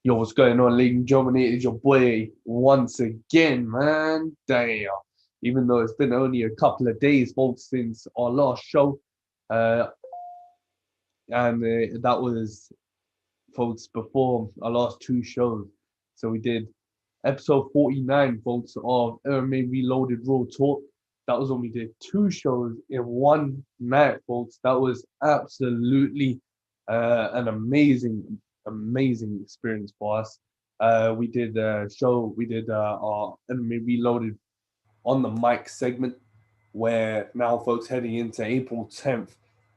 Yo, what's going on, ladies and gentlemen? It is your boy once again, man. Damn. Even though it's been only a couple of days, folks, since our last show, uh, and that was, folks, before our last two shows. So we did episode 49, folks, of MMA Reloaded Raw Talk. That was when we did two shows in one night, folks. That was absolutely an amazing experience for us. We did a show, we did our MMA Reloaded on the mic segment, where now, folks, heading into April 10th,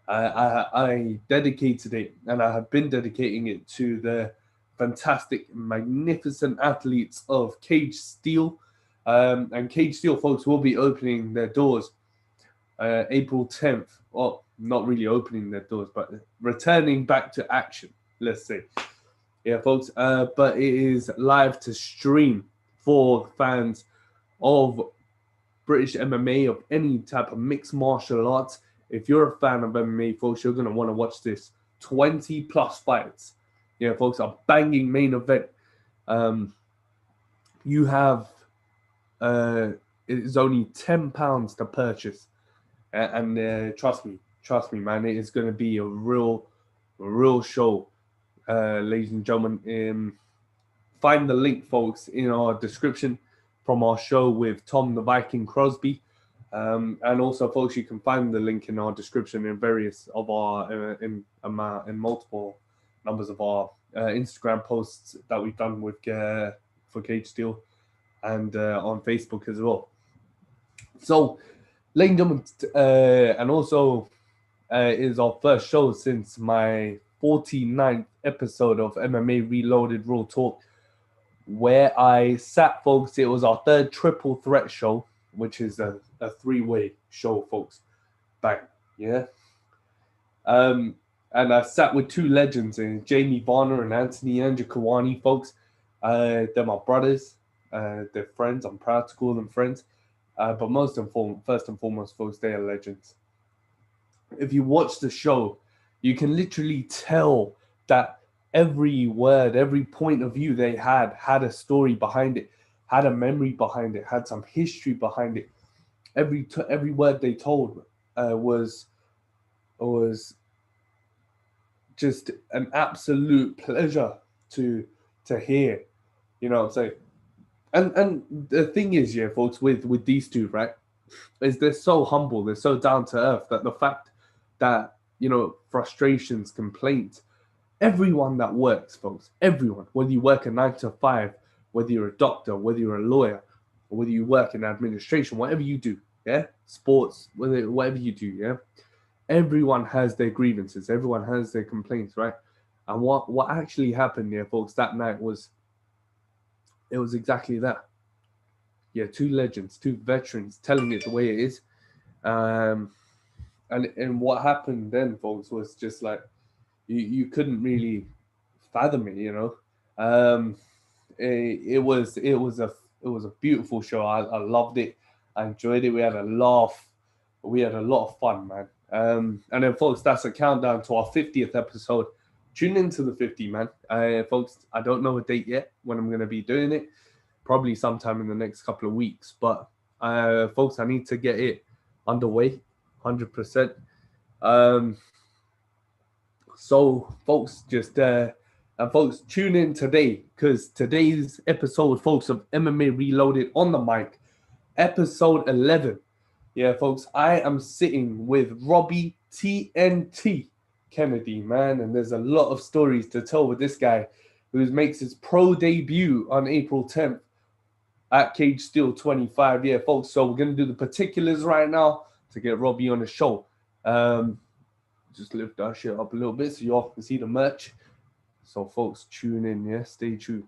I dedicated it, and I have been dedicating it to the fantastic, magnificent athletes of Cage Steel. And Cage Steel, folks, will be opening their doors April 10th. Well, not really opening their doors, but returning back to action, let's say. Yeah, folks. But it is live to stream for fans of British MMA, of any type of mixed martial arts. If you're a fan of MMA, folks, you're going to want to watch this. 20 plus fights. Yeah, folks, a banging main event. Um, you have, uh, it's only £10 to purchase. And trust me, man, it is going to be a real show, ladies and gentlemen. Find the link, folks, in our description from our show with Tom the Viking Crosby. And also, folks, you can find the link in our description in various of our in multiple numbers of our Instagram posts that we've done with for Cage Steel, and on Facebook as well. So, ladies and gentlemen, and also it is our first show since my 49th episode of MMA Reloaded Raw Talk, where I sat, folks. It was our third triple threat show, which is a three-way show, folks. Bang, yeah. Um, and I sat with two legends, Jamie Varner and Anthony Angiakawani, folks. They're my brothers. They're friends. I'm proud to call them friends. But first and foremost, folks, they are legends. If you watch the show, you can literally tell that every word, every point of view they had a story behind it, had a memory behind it, had some history behind it. Every word they told was just an absolute pleasure to to hear. You know what I'm saying? And the thing is, yeah, folks, with these two, right, is they're so humble, they're so down to earth, that the fact that, frustrations, complaints, everyone that works, folks, everyone, whether you work a 9 to 5, whether you're a doctor, whether you're a lawyer, or whether you work in administration, whatever you do, yeah, sports, whatever you do, yeah, everyone has their grievances, everyone has their complaints, right? And what actually happened there, folks, that night was, it was exactly that. Yeah, two legends, two veterans telling it the way it is. Um, and what happened then, folks, was just like, you couldn't really fathom it, you know. Um, it was a beautiful show. I loved it. I enjoyed it. We had a laugh. We had a lot of fun, man. And then, folks, that's a countdown to our 50th episode. Tune into the 50, man. Folks, I don't know a date yet when I'm going to be doing it. Probably sometime in the next couple of weeks. But, folks, I need to get it underway, 100%. Um, so, folks, just and folks, tune in today, because today's episode, folks, of MMA Reloaded on the mic, episode 11. Yeah, folks, I am sitting with Robbie TNT Kennedy, man, and there's a lot of stories to tell with this guy, who makes his pro debut on April 10th at Cage Steel 25. Yeah, folks, so we're going to do the particulars right now to get Robbie on the show. Just lift that shit up a little bit so y'all can see the merch. So, folks, tune in, yeah? Stay tuned.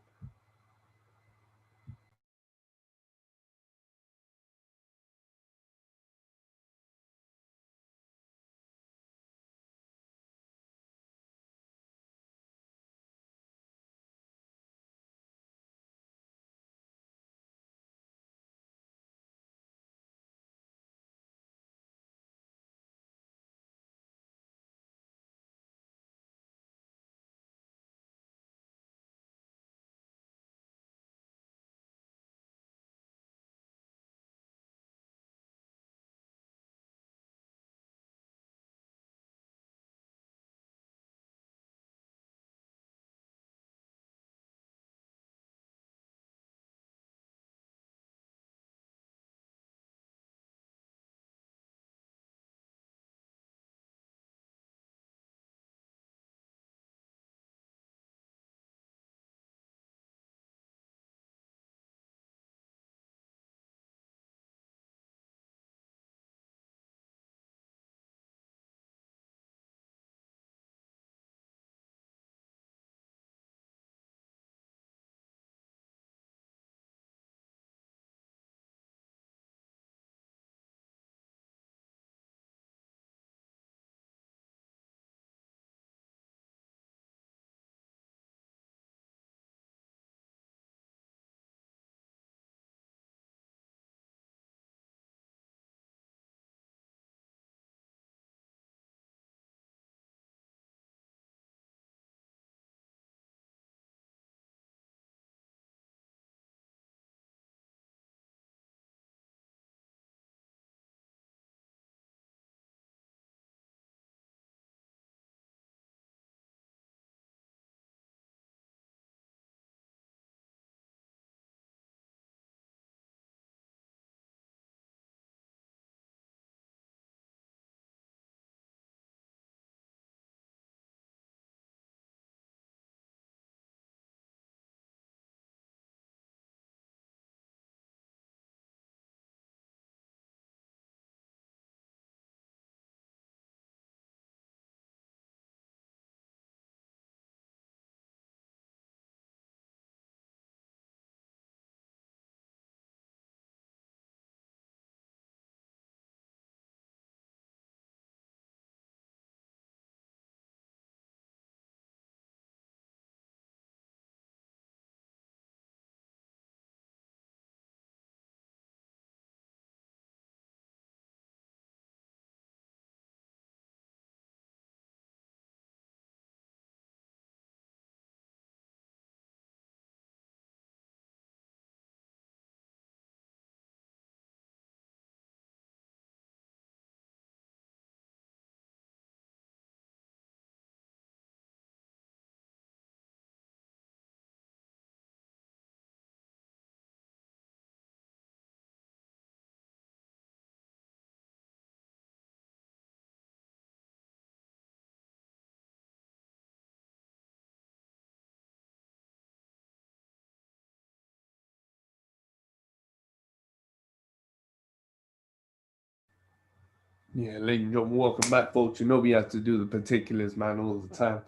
Yeah, ladies and gentlemen, welcome back, folks. You know we have to do the particulars, man, all the time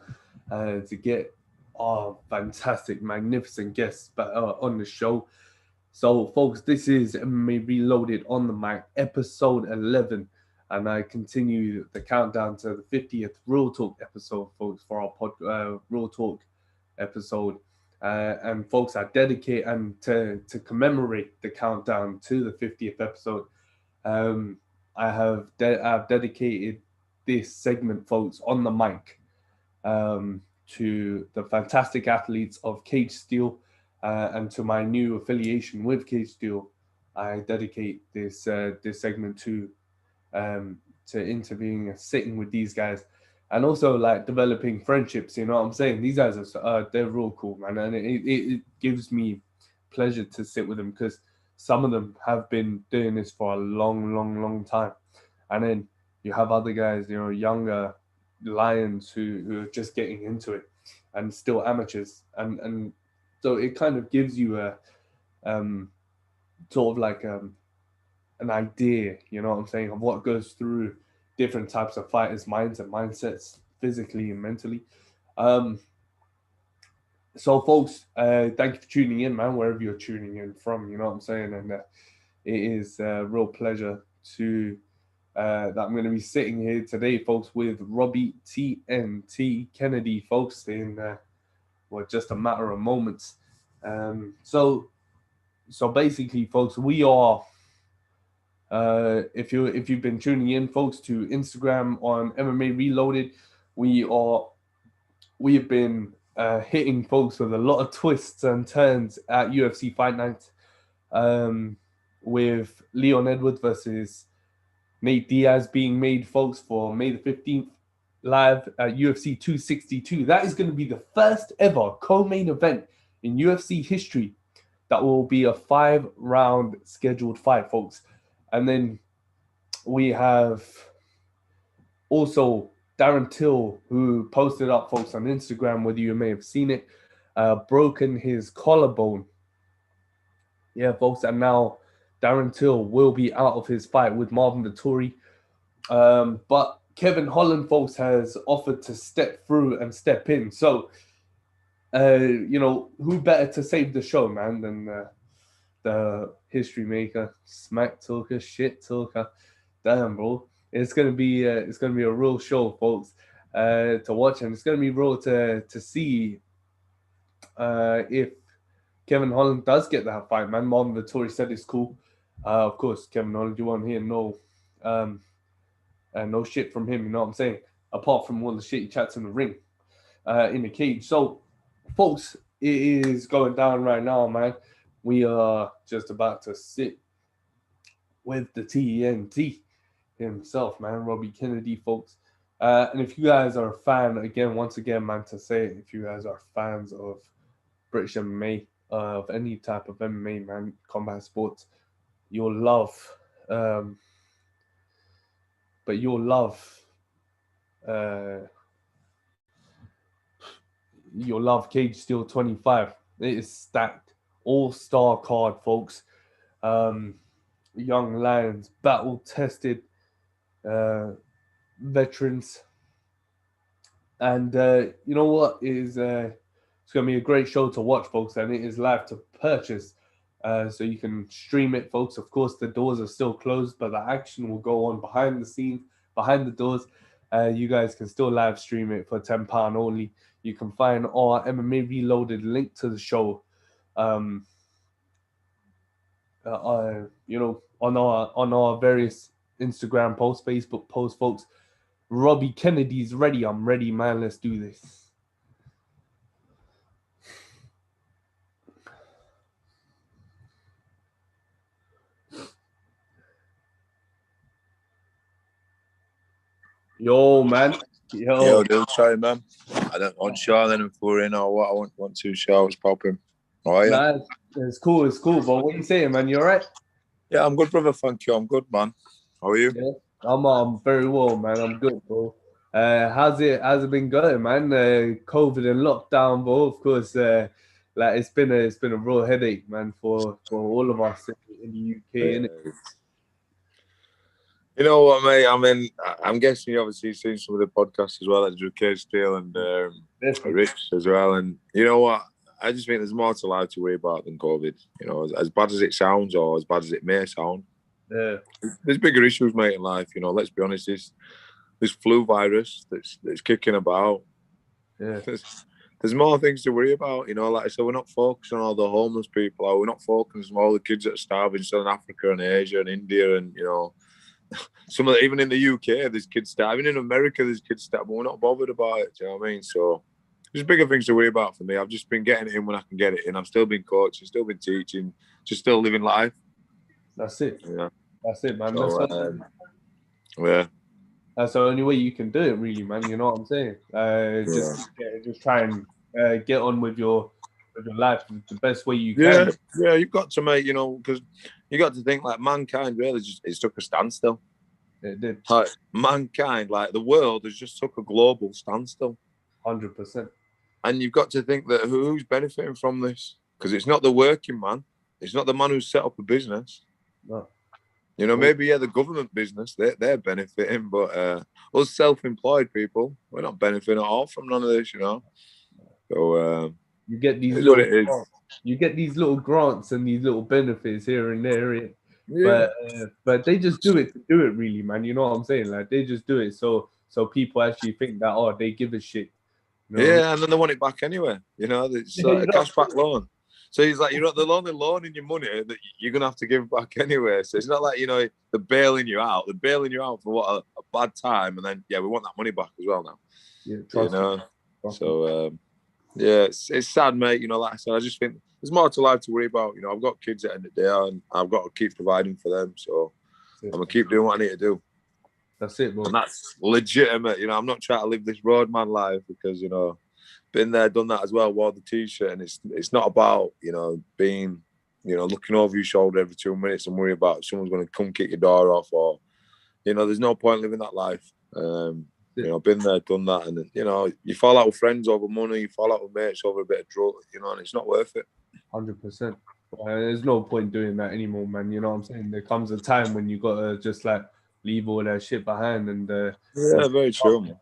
to get our fantastic, magnificent guests on the show. So, folks, this is MMA Reloaded on the mic, episode 11. And I continue the countdown to the 50th Real Talk episode, folks, for our Real Talk episode. And, folks, I dedicate and to commemorate the countdown to the 50th episode. Um, I've dedicated this segment, folks, on the mic to the fantastic athletes of Cage Steel and to my new affiliation with Cage Steel. I dedicate this segment to interviewing and sitting with these guys, and also like developing friendships. You know what I'm saying? These guys are they're real cool, man, and it gives me pleasure to sit with them because some of them have been doing this for a long, long, long time, and then you have other guys, you know, younger lions who are just getting into it and still amateurs, and so it kind of gives you a um sort of like an idea, you know what I'm saying, of what goes through different types of fighters' minds and mindsets, physically and mentally. Um, so, folks, thank you for tuning in, man, wherever you're tuning in from, you know what I'm saying? And it is a real pleasure to that I'm going to be sitting here today, folks, with Robbie TNT Kennedy, folks, in well, just a matter of moments. So basically, folks, we are if you've been tuning in, folks, to Instagram on MMA Reloaded, we have been hitting folks with a lot of twists and turns at UFC Fight Night, with Leon Edwards versus Nate Diaz being made, folks, for May the 15th, live at UFC 262. That is going to be the first ever co-main event in UFC history that will be a 5-round scheduled fight, folks. And then we have also Darren Till, who posted up, folks, on Instagram, whether you may have seen it, broken his collarbone. Yeah, folks, and now Darren Till will be out of his fight with Marvin Vettori. But Kevin Holland, folks, has offered to step through and step in. So, you know, who better to save the show, man, than the history maker, smack talker, shit talker. Damn, bro. It's gonna be a real show, folks, to watch, and it's gonna be real to see if Kevin Holland does get that fight, man. Marvin Vettori said it's cool. Of course, Kevin Holland, you won't hear no shit from him. You know what I'm saying? Apart from all the shit he chats in the ring, in the cage. So, folks, it is going down right now, man. We are just about to sit with the TNT himself, man, Robbie Kennedy, folks. And if you guys are a fan, once again, man, to say it, if you guys are fans of British MMA, of any type of MMA, man, combat sports, you'll love, but you'll love, uh, you'll love Cage Steel 25. It is stacked, all-star card, folks. Young lions, battle-tested veterans. And you know what? It's going to be a great show to watch, folks, and it is live to purchase. So you can stream it, folks. Of course, the doors are still closed, but the action will go on behind the scenes, behind the doors. You guys can still live stream it for £10 only. You can find our MMA Reloaded link to the show, you know, on our various Instagram posts, Facebook posts, folks. Robbie Kennedy's ready. I'm ready, man. Let's do this. Yo, man. Yo, dude, sorry, man. I don't want Charlene and four in or what. I want two showers popping. How are you? Nah, it's cool. It's cool. But what are you saying, man? You all right? Yeah, I'm good, brother. Thank you. I'm good, man. How are you? Yeah, I'm very well, man. I'm good, bro. How's it been going, man? COVID and lockdown, bro. Of course, like it's been a real headache, man, for all of us in the UK, innit? You know what, mate? I mean, I'm guessing you obviously seen some of the podcasts as well, like Drew Cage Steele and Rich as well. And you know what? I just think there's more to life to worry about than COVID. You know, as bad as it sounds, or as bad as it may sound, there's bigger issues, mate, in life. You know, let's be honest. This flu virus that's kicking about. Yeah. There's more things to worry about. You know, like I said, we're not focusing on all the homeless people, or we're not focusing on all the kids that are starving still in Africa and Asia and India, and you know. Some of even in the UK, there's kids starving. In America, there's kids starving. But we're not bothered about it. Do you know what I mean? So there's bigger things to worry about for me. I've just been getting it in when I can get it in. I've still been coaching, still been teaching, just still living life. That's it. Yeah, that's it, man. So, yeah. That's the only way you can do it, really, man. You know what I'm saying? Just try and get on with your life the best way you can. Yeah. You've got to make, you know, because you got to think like mankind really just it's took a standstill. It did. Like mankind, like the world has just took a global standstill. 100%. And you've got to think that who's benefiting from this? Because it's not the working man. It's not the man who's set up a business. No. You know, maybe the government business they're benefiting, but us self-employed people, we're not benefiting at all from none of this. You know, so you get these little grants and these little benefits here and there. Yeah. But they just do it to do it, really, man. You know what I'm saying? Like they just do it so people actually think that they give a shit. You know? Yeah, and then they want it back anyway. You know, it's like a cashback loan. So he's like, they're only loaning you money that you're gonna have to give back anyway. So it's not like they're bailing you out. They're bailing you out for what a bad time, and then we want that money back as well now. Yeah, So it's sad, mate. You know, like I said, I just think there's more to life to worry about. You know, I've got kids at the end of the day, and I've got to keep providing for them. So I'm gonna keep doing what I need to do. That's it, bro. And that's legitimate. You know, I'm not trying to live this roadman life because been there, done that as well. Wore the t-shirt, and it's not about being looking over your shoulder every 2 minutes and worry about someone's going to come kick your door off, or there's no point living that life. Been there, done that, and you fall out with friends over money, you fall out with mates over a bit of drug, and it's not worth it. 100%. There's no point doing that anymore, man. You know what I'm saying? There comes a time when you gotta just like leave all that shit behind, and very true.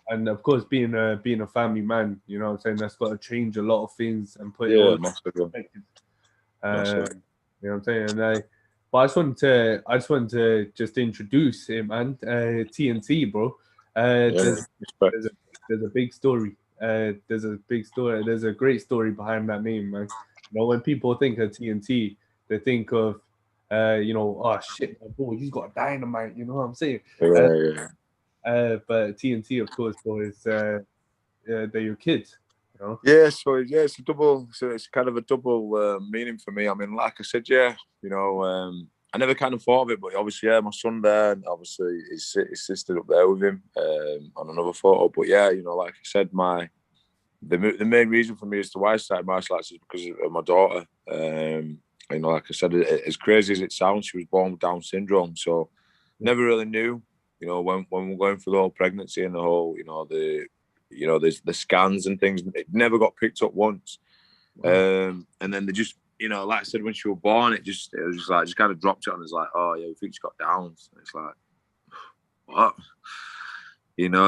And of course, being a family man, you know what I'm saying, that's got to change a lot of things and put it all perspective. You know what I'm saying? But I just wanted to just introduce him, man. TNT, bro. There's a big story. There's a great story behind that name, man. When people think of TNT, they think of oh shit, boy, he's got dynamite. You know what I'm saying? But TNT, of course, bro, is they're your kids. Yeah, so it's a double. So it's kind of a double meaning for me. I mean, like I said, I never kind of thought of it, but obviously, my son there, and obviously his sister up there with him on another photo. But like I said, the main reason for me as to why I started martial arts is because of my daughter. Like I said, as crazy as it sounds, she was born with Down syndrome, so never really knew. When we're going through the whole pregnancy and the whole, there's the scans and things, it never got picked up once. And then they just, like I said, when she was born, it was just like, just kind of dropped it on us like, oh yeah, we think she's got Downs. And it's like, what?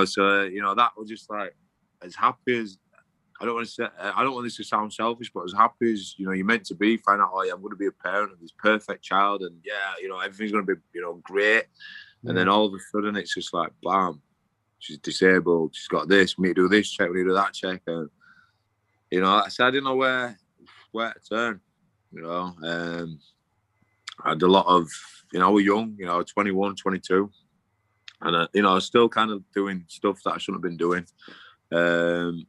So, that was just like, as happy as, I don't want this to sound selfish, but as happy as, you're meant to be, find out, oh yeah, I'm going to be a parent of this perfect child. And everything's going to be, great. And then all of a sudden, it's just like, bam, she's disabled. She's got this. We need to do this check. We need to do that check. And I said, I didn't know where to turn. I had a lot of, I was young. 21, 22, and I was still kind of doing stuff that I shouldn't have been doing. And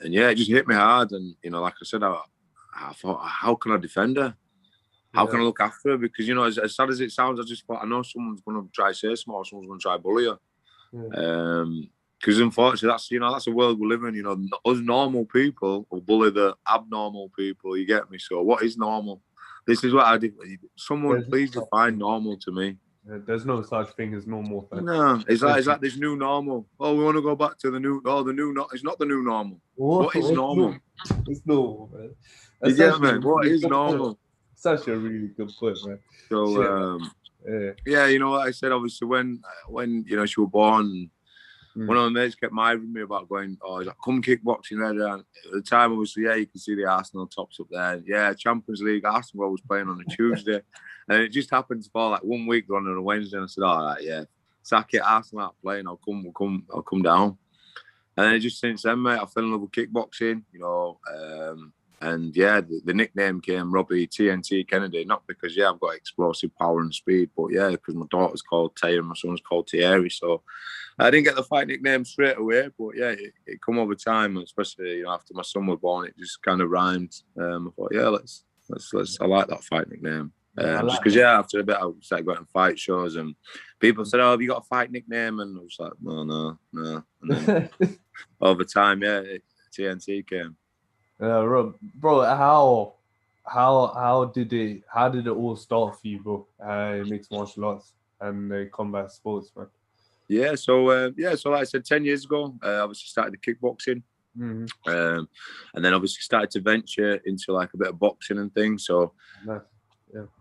it just hit me hard. And like I said, I thought, how can I defend her? How can I look after her? Because, as sad as it sounds, I just thought, I know someone's going to try to say small, someone's going to try to bully her. Because unfortunately, that's the world we live in. Us normal people will bully the abnormal people. You get me? So what is normal? This is what I did. Someone please define normal to me. There's no such thing as normal. No, it's like this new normal. Oh, we want to go back to the new. Oh, the new. It's not the new normal. What is normal? It's normal, man. You get me? What is normal? Such a really good point, man. So yeah, you know, like I said, obviously when you know she was born, one of my mates kept mithering me about going, oh, he's like, come kickboxing there. And at the time, obviously, yeah, you can see the Arsenal tops up there. Yeah, Champions League, Arsenal was playing on a Tuesday. And it just happened to fall like 1 week on a Wednesday. And I said, all right, yeah, sack it, Arsenal aren't playing, I'll come down. And then just since then, mate, I fell in love with kickboxing, you know. And yeah, the nickname came Robbie TNT Kennedy, not because, yeah, I've got explosive power and speed, but yeah, because my daughter's called Taya and my son's called Thierry. So I didn't get the fight nickname straight away, but yeah, it come over time, especially, you know, after my son was born, it just kind of rhymed. I thought, yeah, let's. I like that fight nickname. Just because, yeah, after a bit, I started going to fight shows and people said, oh, have you got a fight nickname? And I was like, no. And then over time, yeah, TNT came. Bro, how did it all start for you, bro? Mixed martial arts and combat sports, man. Yeah, so like I said, 10 years ago, obviously started the kickboxing, and then obviously started to venture into like a bit of boxing and things. So yeah,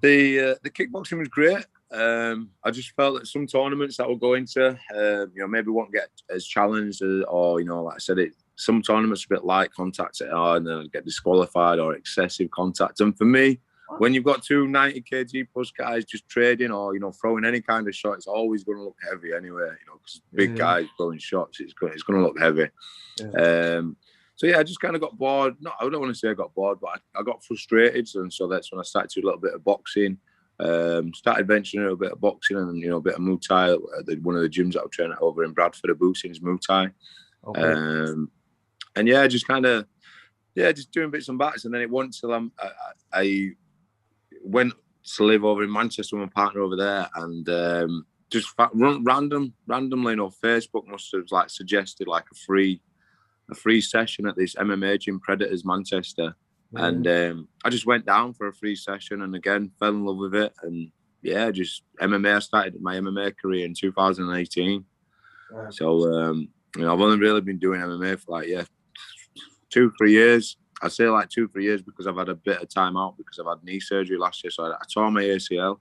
the kickboxing was great. I just felt that some tournaments that we're going to, you know, maybe won't get as challenged or you know, like I said, some tournaments are a bit light contact and then get disqualified or excessive contact. And for me, when you've got two 90 kg plus guys just trading or, you know, throwing any kind of shot, it's always going to look heavy anyway, you know, because big guys throwing shots, it's going to look heavy. Yeah. So, yeah, I just kind of got bored. No, I don't want to say I got bored, but I got frustrated. And so that's when I started to do a little bit of boxing. Started venturing a little bit of boxing and, you know, a bit of Muay Thai at one of the gyms that I'm training at over in Bradford, Abusing's Muay Thai. Okay. And, yeah, just kind of, just doing bits and bats. And then it wasn't till I went to live over in Manchester with my partner over there, and just randomly, you know, Facebook must have like suggested like a free session at this MMA gym, Predators Manchester, and I just went down for a free session, and again fell in love with it, and yeah, just MMA. I started my MMA career in 2018, so you know, I've only really been doing MMA for like 2-3 years. I say like 2-3 years because I've had a bit of time out because I've had knee surgery last year. So I tore my ACL.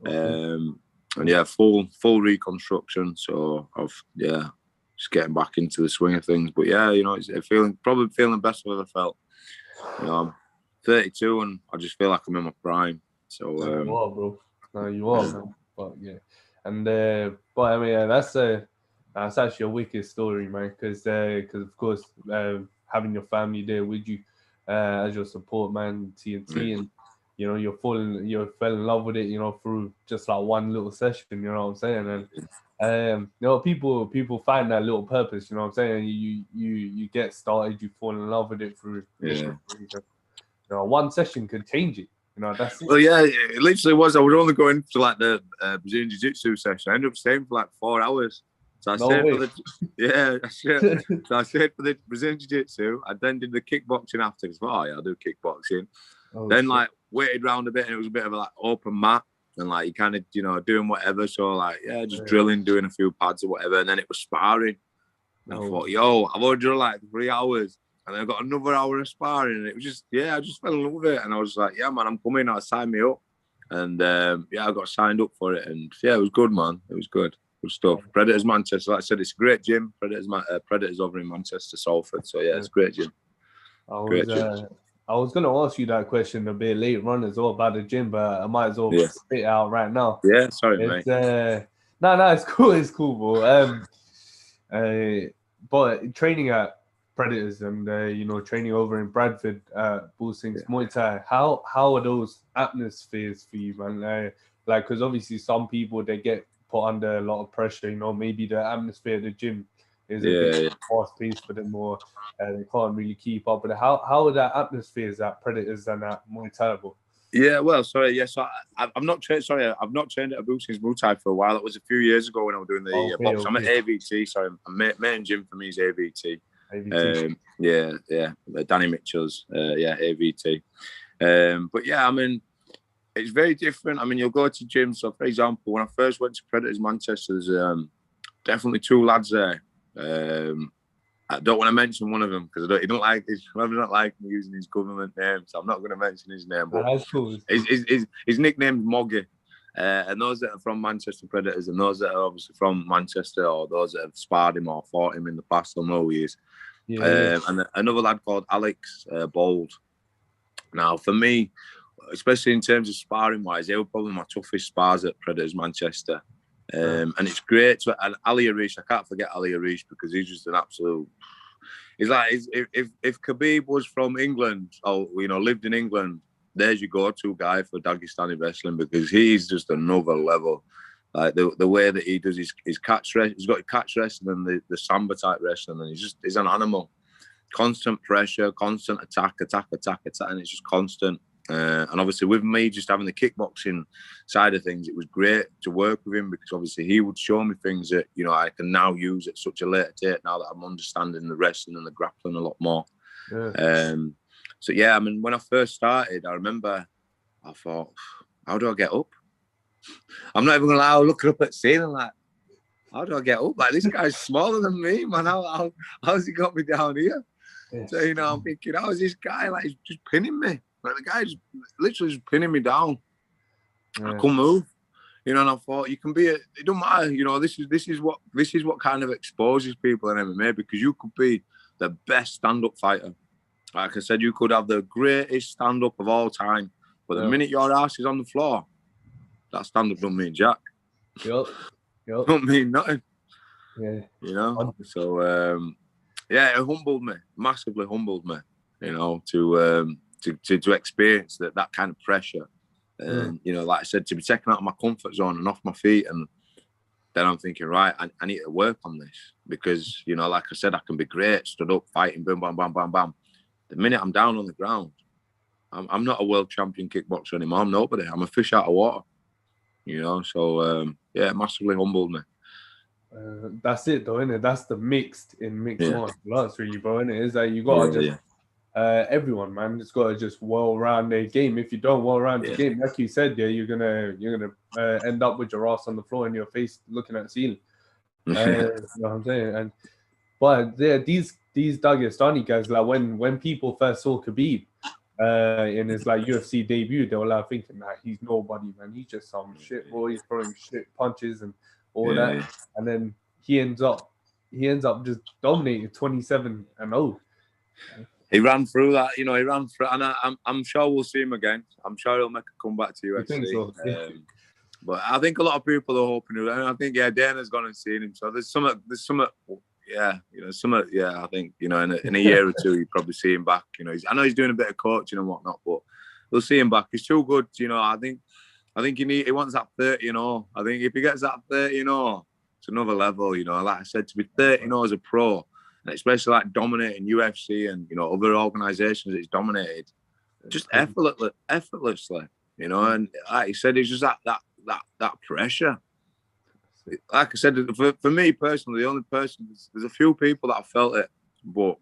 And yeah, full reconstruction. So I've just getting back into the swing of things. But yeah, you know, it's probably feeling best I've ever felt. You know, I'm 32 and I just feel like I'm in my prime. So you are, bro. No, you are, man. But yeah. And but I mean, that's actually a wicked story, man, because of course having your family there with you as your support, man, TNT, and you know you fell in love with it, you know, through just like one little session, you know what I'm saying, and you know people find that little purpose, you know what I'm saying, you get started, you fall in love with it through you know, one session could change it. You know, that's it. Well, yeah, it literally was. I was only going to like the Brazilian Jiu-Jitsu session. I ended up staying for like 4 hours. So I stayed for I stayed for the Brazilian Jiu-Jitsu. I then did the kickboxing after. Because I'll do kickboxing. Then like waited around a bit, and it was a bit of a like open mat, and like you kind of, you know, doing whatever. So like just drilling, doing a few pads or whatever, and then it was sparring. And I thought, I've already done like 3 hours. And then I got another hour of sparring, and it was just, I just fell in love with it. And I was like, yeah, man, I'm coming. I'll sign me up. And I got signed up for it. And yeah, it was good, man. It was good. Good stuff. Predators Manchester, like I said, it's a great gym. Predators over in Manchester, Salford. So yeah, it's a great gym. I was going to ask you that question a bit later on as well about the gym, but I might as well spit it out right now. Yeah, sorry, mate. No, it's cool. It's cool, bro. But training at Predators and you know, training over in Bradford, Bullsings Muay Thai. How are those atmospheres for you, man? Like, because obviously some people, they get put under a lot of pressure. You know, maybe the atmosphere at the gym is a bit fast paced for them, or they can't really keep up. But how are the atmospheres at Predators and at Muay Thai, bro? Yeah, well, sorry, so I've not trained. Sorry, I've not trained at Abusing's Muay Thai for a while. It was a few years ago when I was doing the box. I'm at AVT. Sorry, main gym for me is AVT. Danny Mitchell's, AVT. But yeah, I mean, it's very different. I mean, you'll go to gyms. So, for example, when I first went to Predators Manchester, there's definitely two lads there. I don't want to mention one of them because he don't like me using his government name, so I'm not going to mention his name. But That's cool. his nickname's Moggy. And those that are from Manchester Predators and those that are obviously from Manchester or those that have sparred him or fought him in the past will know who he is. Yeah. And another lad called Alex Bold. Now, for me, especially in terms of sparring wise, they were probably my toughest spars at Predators Manchester. And it's great. And Ali Arish, I can't forget Ali Arish because he's just an absolute. He's like if Khabib was from England or lived in England, there's your go-to guy for Dagestani wrestling because he's just another level. Like the way that he does his catch wrestling, he's got catch wrestling and the samba type wrestling, and he's an animal. Constant pressure, constant attack, and it's just constant. And obviously with me just having the kickboxing side of things, it was great to work with him because obviously he would show me things that I can now use at such a later date now that I'm understanding the wrestling and the grappling a lot more. So yeah, I mean, when I first started, I remember I thought, how do I get up? I'm not even gonna lie, I was looking up at the ceiling like, how do I get up? Like, this guy's smaller than me, man. How's he got me down here? Yes. So, I'm thinking, how is this guy? Like, he's just pinning me. Like, the guy's literally just pinning me down. Yeah. I couldn't move. And I thought, you can be it don't matter, this is what kind of exposes people in MMA because you could be the best stand-up fighter. Like I said, you could have the greatest stand-up of all time, but the minute your ass is on the floor, that stand-up don't mean jack. Yep. Don't mean nothing. Yeah. So it humbled me, massively humbled me. To experience that kind of pressure, and like I said, to be taken out of my comfort zone and off my feet, and then I'm thinking, right, I need to work on this because like I said, I can be great, stood up, fighting, boom, bam, bam, bam, bam. The minute I'm down on the ground, I'm not a world champion kickboxer anymore. I'm nobody. I'm a fish out of water. So it massively humbled me. That's it, though, innit? That's the mixed martial arts, really, bro. Innit? Is that you gotta everyone, man, it's gotta just well-round their game. If you don't well-round the game, like you said, you're gonna end up with your ass on the floor and your face looking at the ceiling. You know what I'm saying? But these Dagestani guys, like when people first saw Khabib in his like UFC debut, they were like thinking, nah, he's nobody, man. He's just some shit boy. He's throwing shit punches and all that. And then he ends up just dominating 27-0. He ran through that, he ran through, and I'm sure we'll see him again. I'm sure he'll make a comeback to UFC. Think so? But I think a lot of people are hoping. And I think Dana's gone and seen him. So there's some. I think in a year or two you probably see him back. I know he's doing a bit of coaching and whatnot, but we'll see him back. He's too good. I think he wants that 30. I think if he gets that 30, it's another level. Like I said, to be 30, as a pro, and especially like dominating UFC and other organisations that he's dominated, just effortlessly. And like he said, it's just that pressure. Like I said, for me personally, the only person, there's a few people that I felt it, but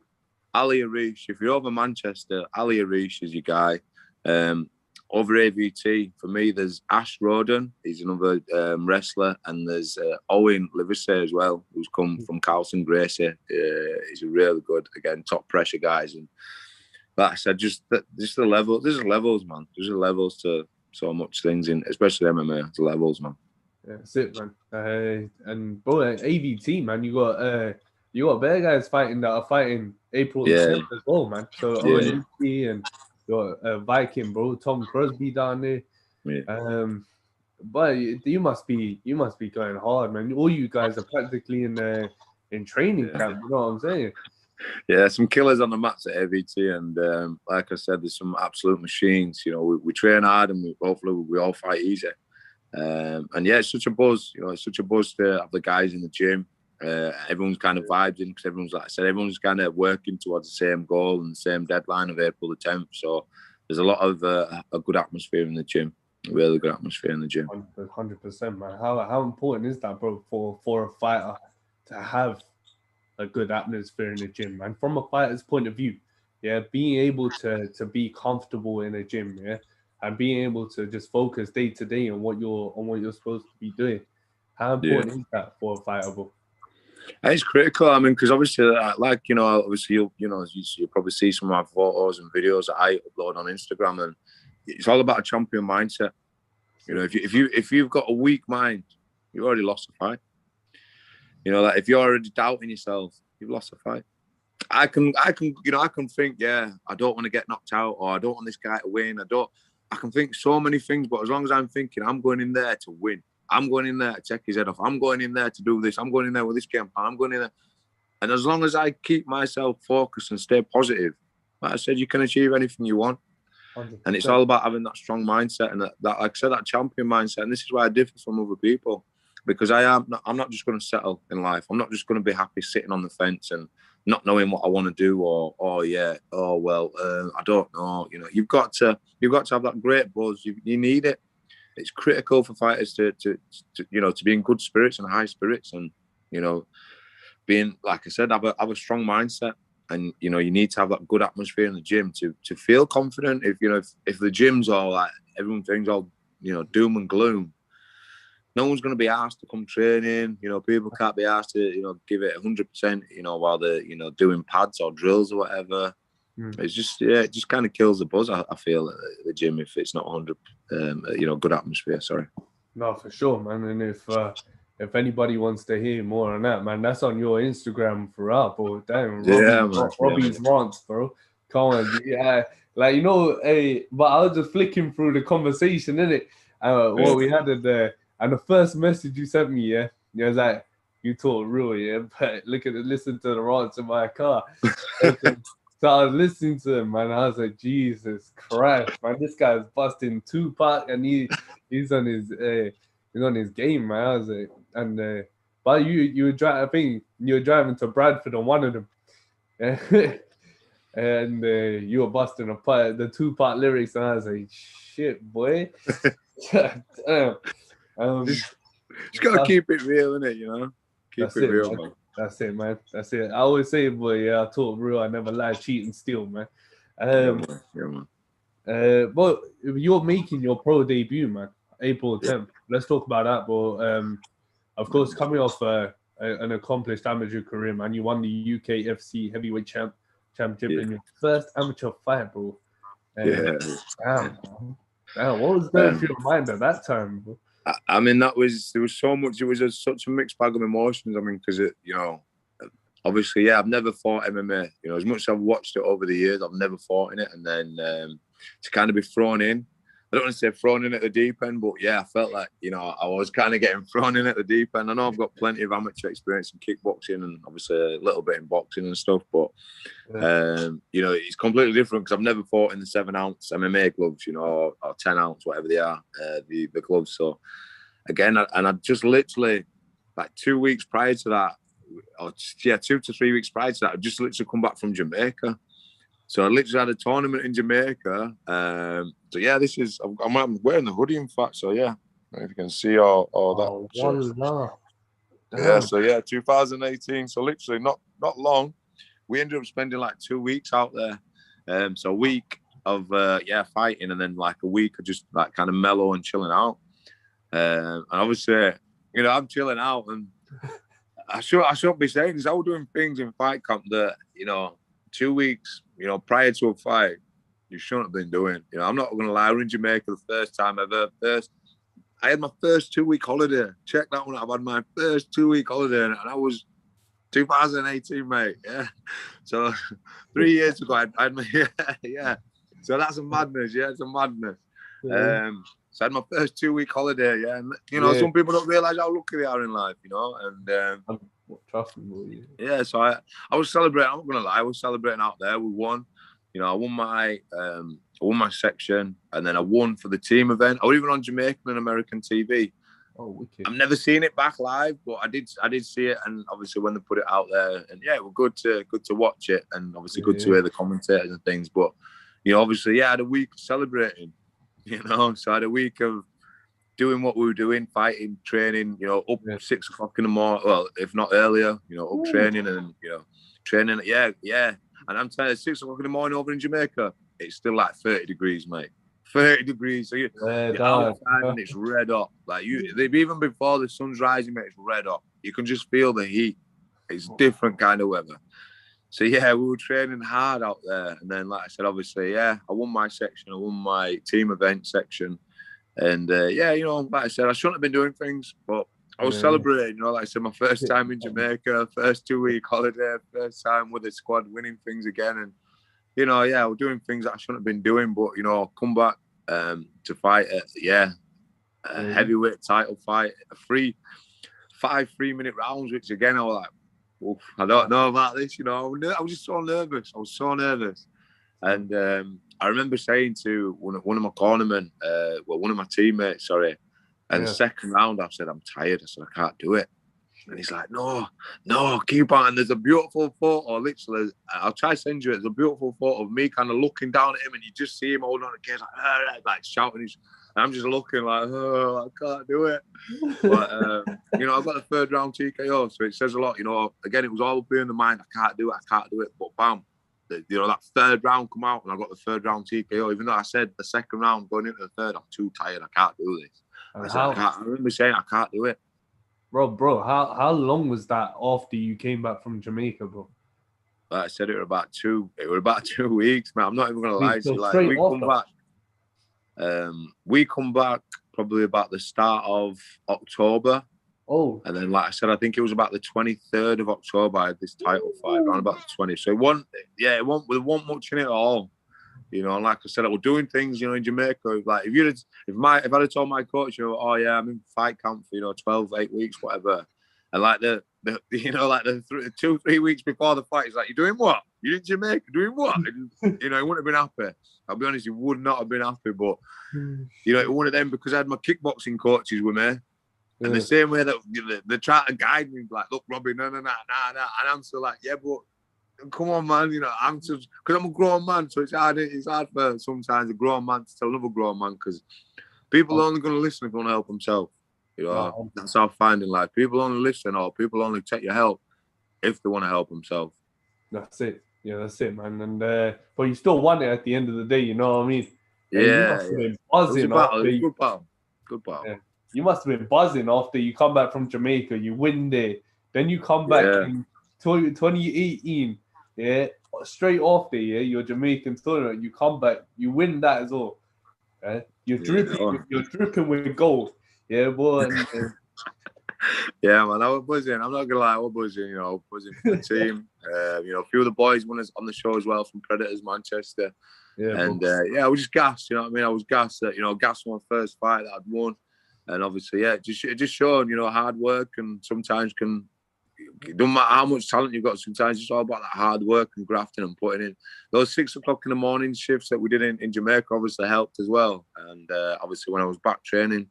Ali Arish, if you're over Manchester, Ali Arish is your guy. Over AVT, for me, there's Ash Roden, he's another wrestler, and there's Owen Livesey as well, who's come from Carlton Gracie. He's a really good, again, top pressure guys. And like I said, just the level, there's levels, man. There's levels to so much things, especially MMA, the levels, man. Yeah, that's it, man. And bro, AVT, man, you got better guys fighting that are fighting April 10th as well, man. So OLP and you got Viking, bro, Tomcrosby down there. Yeah. But you must be going hard, man. All you guys are practically in training camp. You know what I'm saying? Yeah, some killers on the mats at AVT, and like I said, there's some absolute machines. We train hard, and we all fight easy. And yeah, it's such a buzz. It's such a buzz to have the guys in the gym. Everyone's kind of vibing because everyone's, like I said, everyone's kind of working towards the same goal and the same deadline of April the 10th. So there's a lot of a good atmosphere in the gym. Really good atmosphere in the gym. 100%, man. How important is that, bro, for a fighter to have a good atmosphere in the gym, man? From a fighter's point of view, being able to be comfortable in a gym, and being able to just focus day to day on what you're supposed to be doing. How important is that for a fighter, bro? And it's critical. I mean, because obviously, like you know, obviously you'll probably see some of my photos and videos that I upload on Instagram, and it's all about a champion mindset. You know, if you've got a weak mind, you've already lost a fight. You know, like if you're already doubting yourself, you've lost a fight. I can think, yeah, I don't want to get knocked out, or I don't want this guy to win. I can think so many things, but as long as I'm thinking, I'm going in there to win. I'm going in there to take his head off. I'm going in there to do this. I'm going in there with this game plan. I'm going in there. And as long as I keep myself focused and stay positive, like I said, you can achieve anything you want. 100%. And it's all about having that strong mindset and that, like I said, that champion mindset. And this is why I differ from other people, because I'm not just going to settle in life. I'm not just going to be happy sitting on the fence and not knowing what I want to do, or I don't know. You know, you've got to have that great buzz. You need it. It's critical for fighters to be in good spirits and high spirits, and you know, being, like I said, have a strong mindset. And you know, you need to have that good atmosphere in the gym to feel confident. If the gym's all like everything's all doom and gloom, no one's going to be asked to come training. You know, people can't be asked to give it 100%. While they're doing pads or drills or whatever. It's just it just kind of kills the buzz. I feel at the gym if it's not 100. Good atmosphere. Sorry. No, for sure, man. And if anybody wants to hear more on that, man, that's on your Instagram for up. Or damn, Robbie's rants, bro. Come on, yeah. Like but I was just flicking through the conversation, innit? What we had in there. And the first message you sent me, yeah, it was like, you talk real, yeah, but listen to the rants in my car. So I was listening to him, man. I was like, Jesus Christ, man, this guy's busting Tupac, and he's on his game, man. I was like, and but you were driving. I think you were driving to Bradford on one of them, and you were busting the Tupac lyrics, and I was like, shit, boy. Just gotta keep it real, innit? Keep it real, man. That's it, man. That's it. I always say, boy, yeah, I talk real. I never lie, cheat, and steal, man. Yeah, man. But you're making your pro debut, man, April 10th. Let's talk about that, bro. Of course, coming off an accomplished amateur career, man, you won the UKFC heavyweight championship in your first amateur fight, bro. Damn, what was going through your mind at that time, bro? I mean, there was so much. It was such a mixed bag of emotions. I mean, because obviously, yeah, I've never fought MMA. As much as I've watched it over the years, I've never fought in it. And then to kind of be thrown in, I don't want to say thrown in at the deep end, but yeah, I felt like I was kind of getting thrown in at the deep end. I know I've got plenty of amateur experience in kickboxing and obviously a little bit in boxing and stuff, but it's completely different because I've never fought in the 7-ounce MMA gloves, or 10-ounce, whatever they are, the gloves. So again, I just literally like 2 weeks prior to that, 2 to 3 weeks prior to that, I just literally come back from Jamaica. So I literally had a tournament in Jamaica. So yeah, I'm wearing the hoodie, in fact. So yeah, if you can see all that. Yeah, so yeah, 2018. So literally not long. We ended up spending like 2 weeks out there. So a week of fighting, and then like a week of just like kind of mellow and chilling out. And obviously, I'm chilling out, and I shouldn't be saying this. I was doing things in fight camp that 2 weeks, prior to a fight, you shouldn't have been doing. I'm not going to lie. We're in Jamaica the first time ever. I had my first 2 week holiday. Check that one out. I've had my first 2 week holiday, and I was 2018, mate. Yeah. So 3 years ago, I had my yeah. So that's a madness. Yeah, it's a madness. So I had my first 2 week holiday. Yeah, and some people don't realize how lucky they are in life. And trust me. Yeah, so I was celebrating. I'm not gonna lie, I was celebrating out there. We won. I won my section, and then I won for the team event. I was even on Jamaican and American TV. Oh, wicked. I've never seen it back live, but I did see it, and obviously when they put it out there, and yeah, it was good to watch it, and obviously good to hear the commentators and things. But obviously, yeah, I had a week of celebrating. So I had a week of doing what we were doing, fighting, training, up 6 o'clock in the morning, well, if not earlier, up training and, training. Yeah. And I'm telling you, 6 o'clock in the morning over in Jamaica, it's still like 30 degrees, mate. 30 degrees. So you're outside and it's red hot. Like even before the sun's rising, mate, it's red hot. You can just feel the heat. It's different kind of weather. So yeah, we were training hard out there, and then like I said, obviously, yeah, I won my section, I won my team event section, and yeah, you know, like I said, I shouldn't have been doing things, but I was celebrating. You know, like I said, my first time in Jamaica, first 2-week holiday, first time with the squad, winning things again, and you know, yeah, I was doing things that I shouldn't have been doing, but you know, come back to fight it, a heavyweight title fight, 5 3-minute rounds, which again I was like, oof, I don't know about this, you know. I was just so nervous. I was so nervous. And I remember saying to one of my cornermen, one of my teammates, sorry, and the second round I said, I'm tired. I said, I can't do it. And he's like, no, keep on. And there's a beautiful photo, literally, I'll try to send you it. There's a beautiful photo of me kind of looking down at him, and you just see him holding on to the cage, like shouting. And I'm just looking like, oh, I can't do it. But, you know, I got the 3rd round TKO, so it says a lot. You know, again, it was all being in the mind, I can't do it. But bam, you know, that 3rd round come out, and I got the 3rd round TKO. Even though I said the 2nd round going into the 3rd, I'm too tired, I can't do this. I remember saying, I can't do it. Bro, how long was that after you came back from Jamaica, bro? Like I said, it were about 2 weeks, man. I'm not even gonna lie to you. Like we come back probably about the start of October. Oh. And then, like I said, I think it was about the 23rd of October I had this title fight, around about the 20th. So there wasn't much in it at all. You know, and like I said, I was doing things, you know, in Jamaica. Like if I'd have told my coach, you know, oh yeah, I'm in fight camp for, you know, 8 weeks, whatever. And like the 2-3 weeks before the fight, he's like, "You doing what? You in Jamaica doing what?" And, you know, he wouldn't have been happy. I'll be honest, he would not have been happy. But you know, it was one of them, because I had my kickboxing coaches with me. And the same way that they try to guide me, like, look, Robbie, no. And I'm still like, yeah, but come on, man, you know, I'm just, because I'm a grown man, so it's hard for sometimes a grown man to tell another grown man, because people are only going to listen if they want to help themselves. You know, that's how I find in life. People only listen, or people only take your help if they want to help themselves. That's it. Yeah, that's it, man. And but you still won it at the end of the day, you know what I mean? Yeah, you must have been buzzing Good battle. Yeah. You must have been buzzing after you come back from Jamaica. You win there, then you come back in 2018. Yeah, straight after your Jamaican tournament, you come back, you win that as well. Right? You're dripping with gold. Yeah, boy. Yeah, man, I was buzzing. I'm not gonna lie, I was buzzing. You know, buzzing for the team. You know, a few of the boys won us on the show as well from Predators Manchester. Yeah, and I was just gassed. You know what I mean? I was gassed that, you know, gassed my first fight that I'd won, and obviously, it just showed, you know, hard work, and sometimes it don't matter how much talent you've got. Sometimes it's all about that hard work and grafting and putting in. Those 6 o'clock in the morning shifts that we did in Jamaica obviously helped as well. And obviously, when I was back training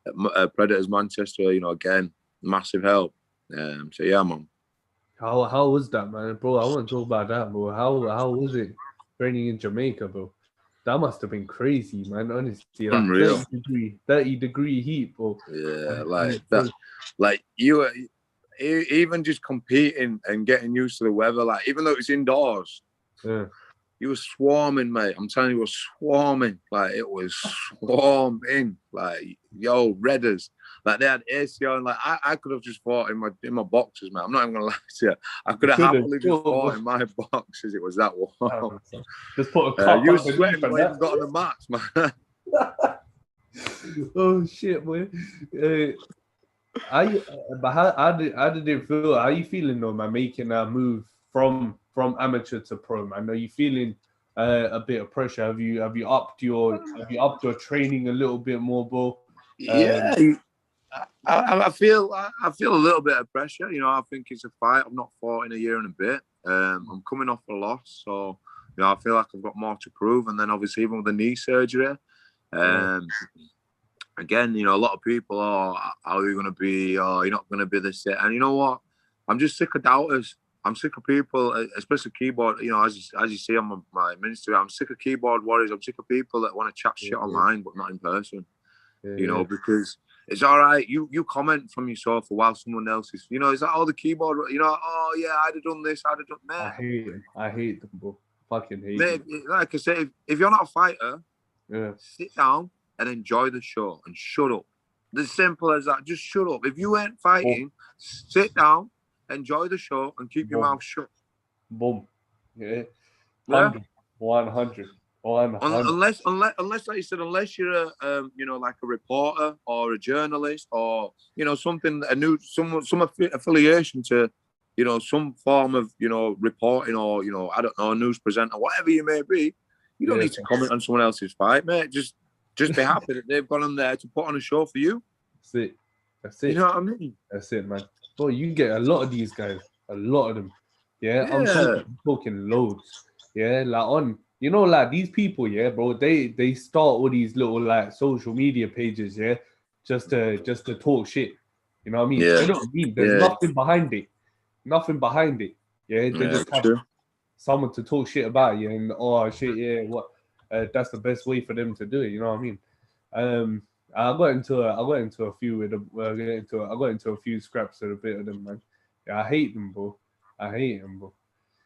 at Predators Manchester, you know, again, massive help. So yeah, man. How was that, man, bro? I want to talk about that, bro. How was it training in Jamaica, bro? That must have been crazy, man. Honestly, like unreal. 30-degree heat, bro. Yeah, like that. Like you were. Even just competing and getting used to the weather, like even though it's indoors, you were swarming, mate. I'm telling you, it was swarming. Like it was swarming. Like Redders. Like they had AC on. Like I could have just fought in my boxes, man. I'm not even gonna lie to you. I could have happily just fought in my boxes. It was that warm. Just put a cup. You were sweating before you even got on the mats, man. Oh shit, man. How did it feel? How are you feeling though, man? Making that move from amateur to pro, man. Are you feeling a bit of pressure? Have you upped your training a little bit more, bro? Yeah, I feel a little bit of pressure. You know, I think it's a fight. I've not fought in a year and a bit. I'm coming off a loss, so you know, I feel like I've got more to prove. And then obviously, even with the knee surgery, again, you know, a lot of people, how are you going to be? Oh, you're not going to be this. And you know what? I'm just sick of doubters. I'm sick of people, especially keyboard. You know, as you see on my Instagram, I'm sick of keyboard warriors. I'm sick of people that want to chat shit online, but not in person. You know, because it's all right. You comment from your sofa while someone else is. You know, is that all the keyboard? You know, oh yeah, I'd have done this. I'd have done that. I hate them, bro. Fucking hate them. Like I said, if you're not a fighter, sit down and enjoy the show and shut up. As simple as that. Just shut up. If you ain't fighting, sit down enjoy the show, and keep your Boom. mouth shut. Boom. Yeah. Yeah. 100. 100. Unless, like you said, unless you're like a reporter or a journalist or something, some affiliation to, some form of reporting or I don't know, a news presenter, whatever you may be, you don't need to comment on someone else's fight, mate. Just be happy that they've gone on there to put on a show for you. That's it. You know what I mean? That's it, man. Bro, you get a lot of these guys, a lot of them. Yeah, I'm talking loads. Yeah, like like these people, yeah, bro. They start all these little like social media pages, yeah, just to talk shit. You know what I mean? Yeah. You know what I mean? There's nothing behind it. Nothing behind it. Yeah, they just have someone to talk shit about you, and shit, yeah, what? That's the best way for them to do it. You know what I mean? I got into a few with them. I got into a few scraps of a bit of them, man. Yeah, I hate them, bro.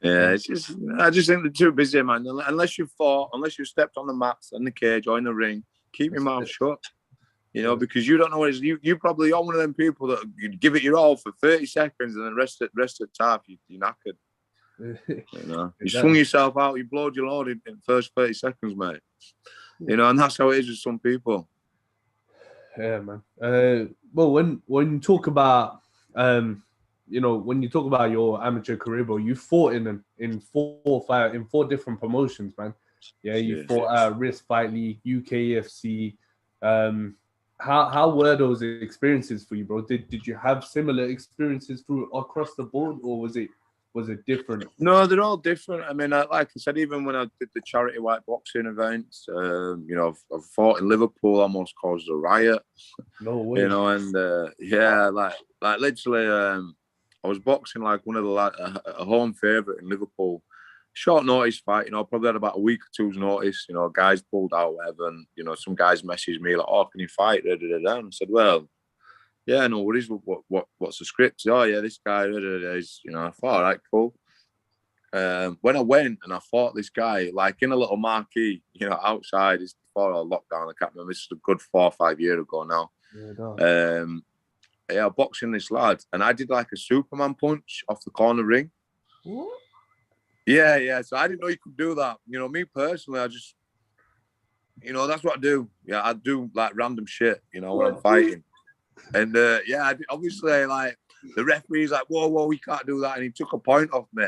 Yeah, it's just I just think they're too busy, man. Unless you fought, unless you stepped on the mats in the cage or in the ring, keep your mouth shut. Because you don't know what it is. You probably are one of them people that you give it your all for 30 seconds and then rest of the time you're knackered. You swung yourself out, you blowed your load in the first 30 seconds, mate. And that's how it is with some people. Yeah, man. Well, when you talk about when you talk about your amateur career, bro, you fought in four different promotions, man. Yeah, you fought Risk Fight League, UKFC. How were those experiences for you, bro? Did you have similar experiences across the board, or was it different? No, they're all different. I mean, like I said, even when I did the charity white boxing events, I've fought in Liverpool, almost caused a riot. No way. And like literally, I was boxing like one of the a home favourite in Liverpool. Short notice fight, probably had about a week or two's notice. Guys pulled out, whatever, and some guys messaged me like, "Oh, can you fight?" And I said, "Well, yeah, no worries. What's the script?" "Oh, yeah, this guy is." I thought, all right, cool. When I went and I fought this guy, like in a little marquee, outside, it's before lockdown. I can't remember. This is a good 4 or 5 years ago now. Boxing this lad, and I did like a Superman punch off the corner ring. What? Yeah. So I didn't know you could do that. Me personally, I just, that's what I do. Yeah, I do like random shit, when I'm fighting. And obviously, like the referee's like, whoa, we can't do that, and he took a point off me.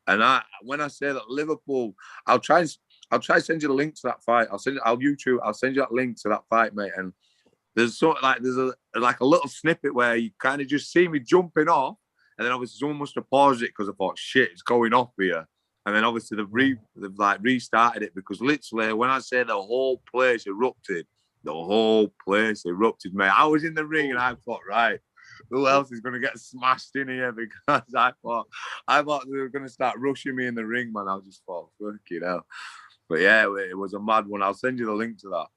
And when I say that Liverpool, I'll try to send you the link to that fight. I'll send you that link to that fight, mate. And there's a little snippet where you kind of just see me jumping off, and then obviously someone must have paused it because I thought, shit, it's going off here. And then obviously they've restarted it, because literally when I say the whole place erupted, mate. I was in the ring and I thought, right, who else is going to get smashed in here? Because I thought they were going to start rushing me in the ring, man. I just thought, fucking hell. But yeah, it was a mad one. I'll send you the link to that.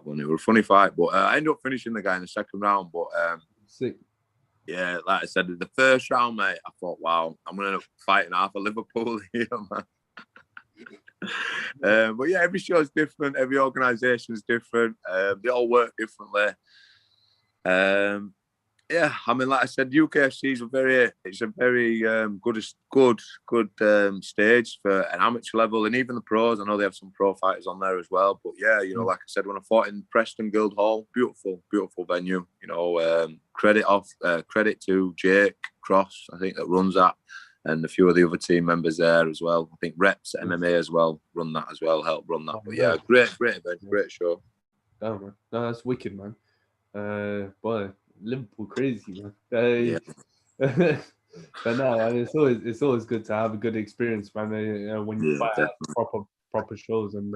One. It was a funny fight, but I ended up finishing the guy in the second round. But sick. Yeah, like I said, the first round, mate, I thought, wow, I'm going to end up fighting half of Liverpool here, man. But yeah, every show is different. Every organisation is different. They all work differently. Yeah, I mean, like I said, UKFC is a very good stage for an amateur level, and even the pros. I know they have some pro fighters on there as well. But yeah, like I said, when I fought in Preston Guildhall, beautiful venue. Credit to Jake Cross, I think, that runs that, and a few of the other team members there as well. I think Reps MMA as well helped run that. But yeah, great event, great show. Oh man, no, that's wicked, man. Boy, Liverpool crazy, man. Yeah. But no, man, it's always good to have a good experience, man. When you fight at proper shows, and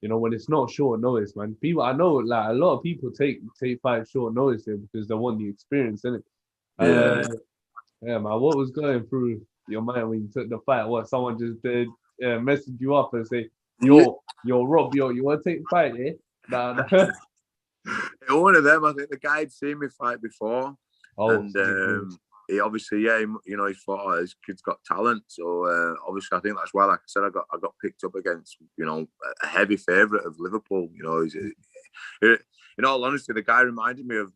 when it's not short notice, man. I know, like a lot of people take fights short notice here because they want the experience, innit? Yeah, man. What was going through your mind when you took the fight? What, someone just did message you up and say, yo, Rob, you want to take the fight, eh? Nah. One of them, I think the guy had seen me fight before. He obviously, he thought, his kid's got talent. So obviously, I think that's why, like I said, I got picked up against, a heavy favourite of Liverpool. In all honesty, the guy reminded me of,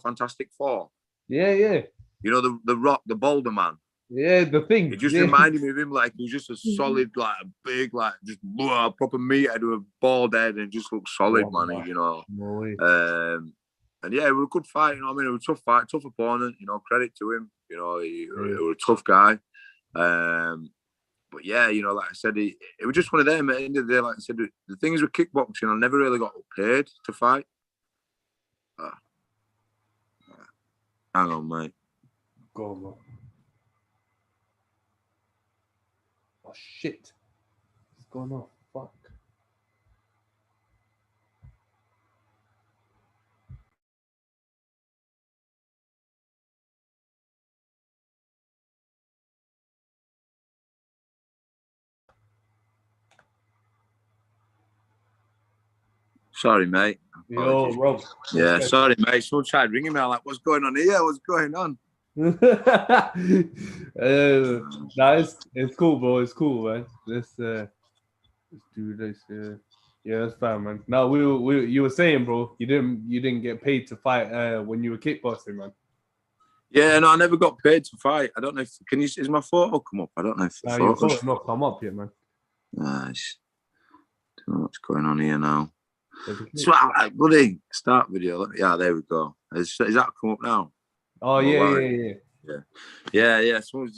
Fantastic Four. Yeah. You know, the Rock, the Boulder Man. Yeah, the thing. It just reminded me of him, like he was just a solid, like a big, like just proper meathead with a bald head, and just looked solid, man. You know. And yeah, it was a good fight. You know, what I mean, it was a tough fight, tough opponent. You know, credit to him. You know, he was a tough guy. But yeah, you know, like I said, it was just one of them. At the end of the day, like I said, the thing is with kickboxing, I never really got paid to fight. Hang on, mate. Go on, man. Oh shit! What's going on? Fuck. Sorry, mate. Yo, Rob. Yeah, sorry, mate. Someone tried ringing me. I'm like, what's going on here? What's going on? It's cool, bro. It's cool, man. Let's do this. Yeah, that's fine, man. No, you were saying, bro, you didn't get paid to fight when you were kickboxing, man. Yeah, no, I never got paid to fight. I don't know if is my photo come up? I don't know if your photo's not come up yet, man. Nice. Don't know what's going on here now. So, buddy, start video. Yeah, there we go. Is that come up now? Oh, yeah. Someone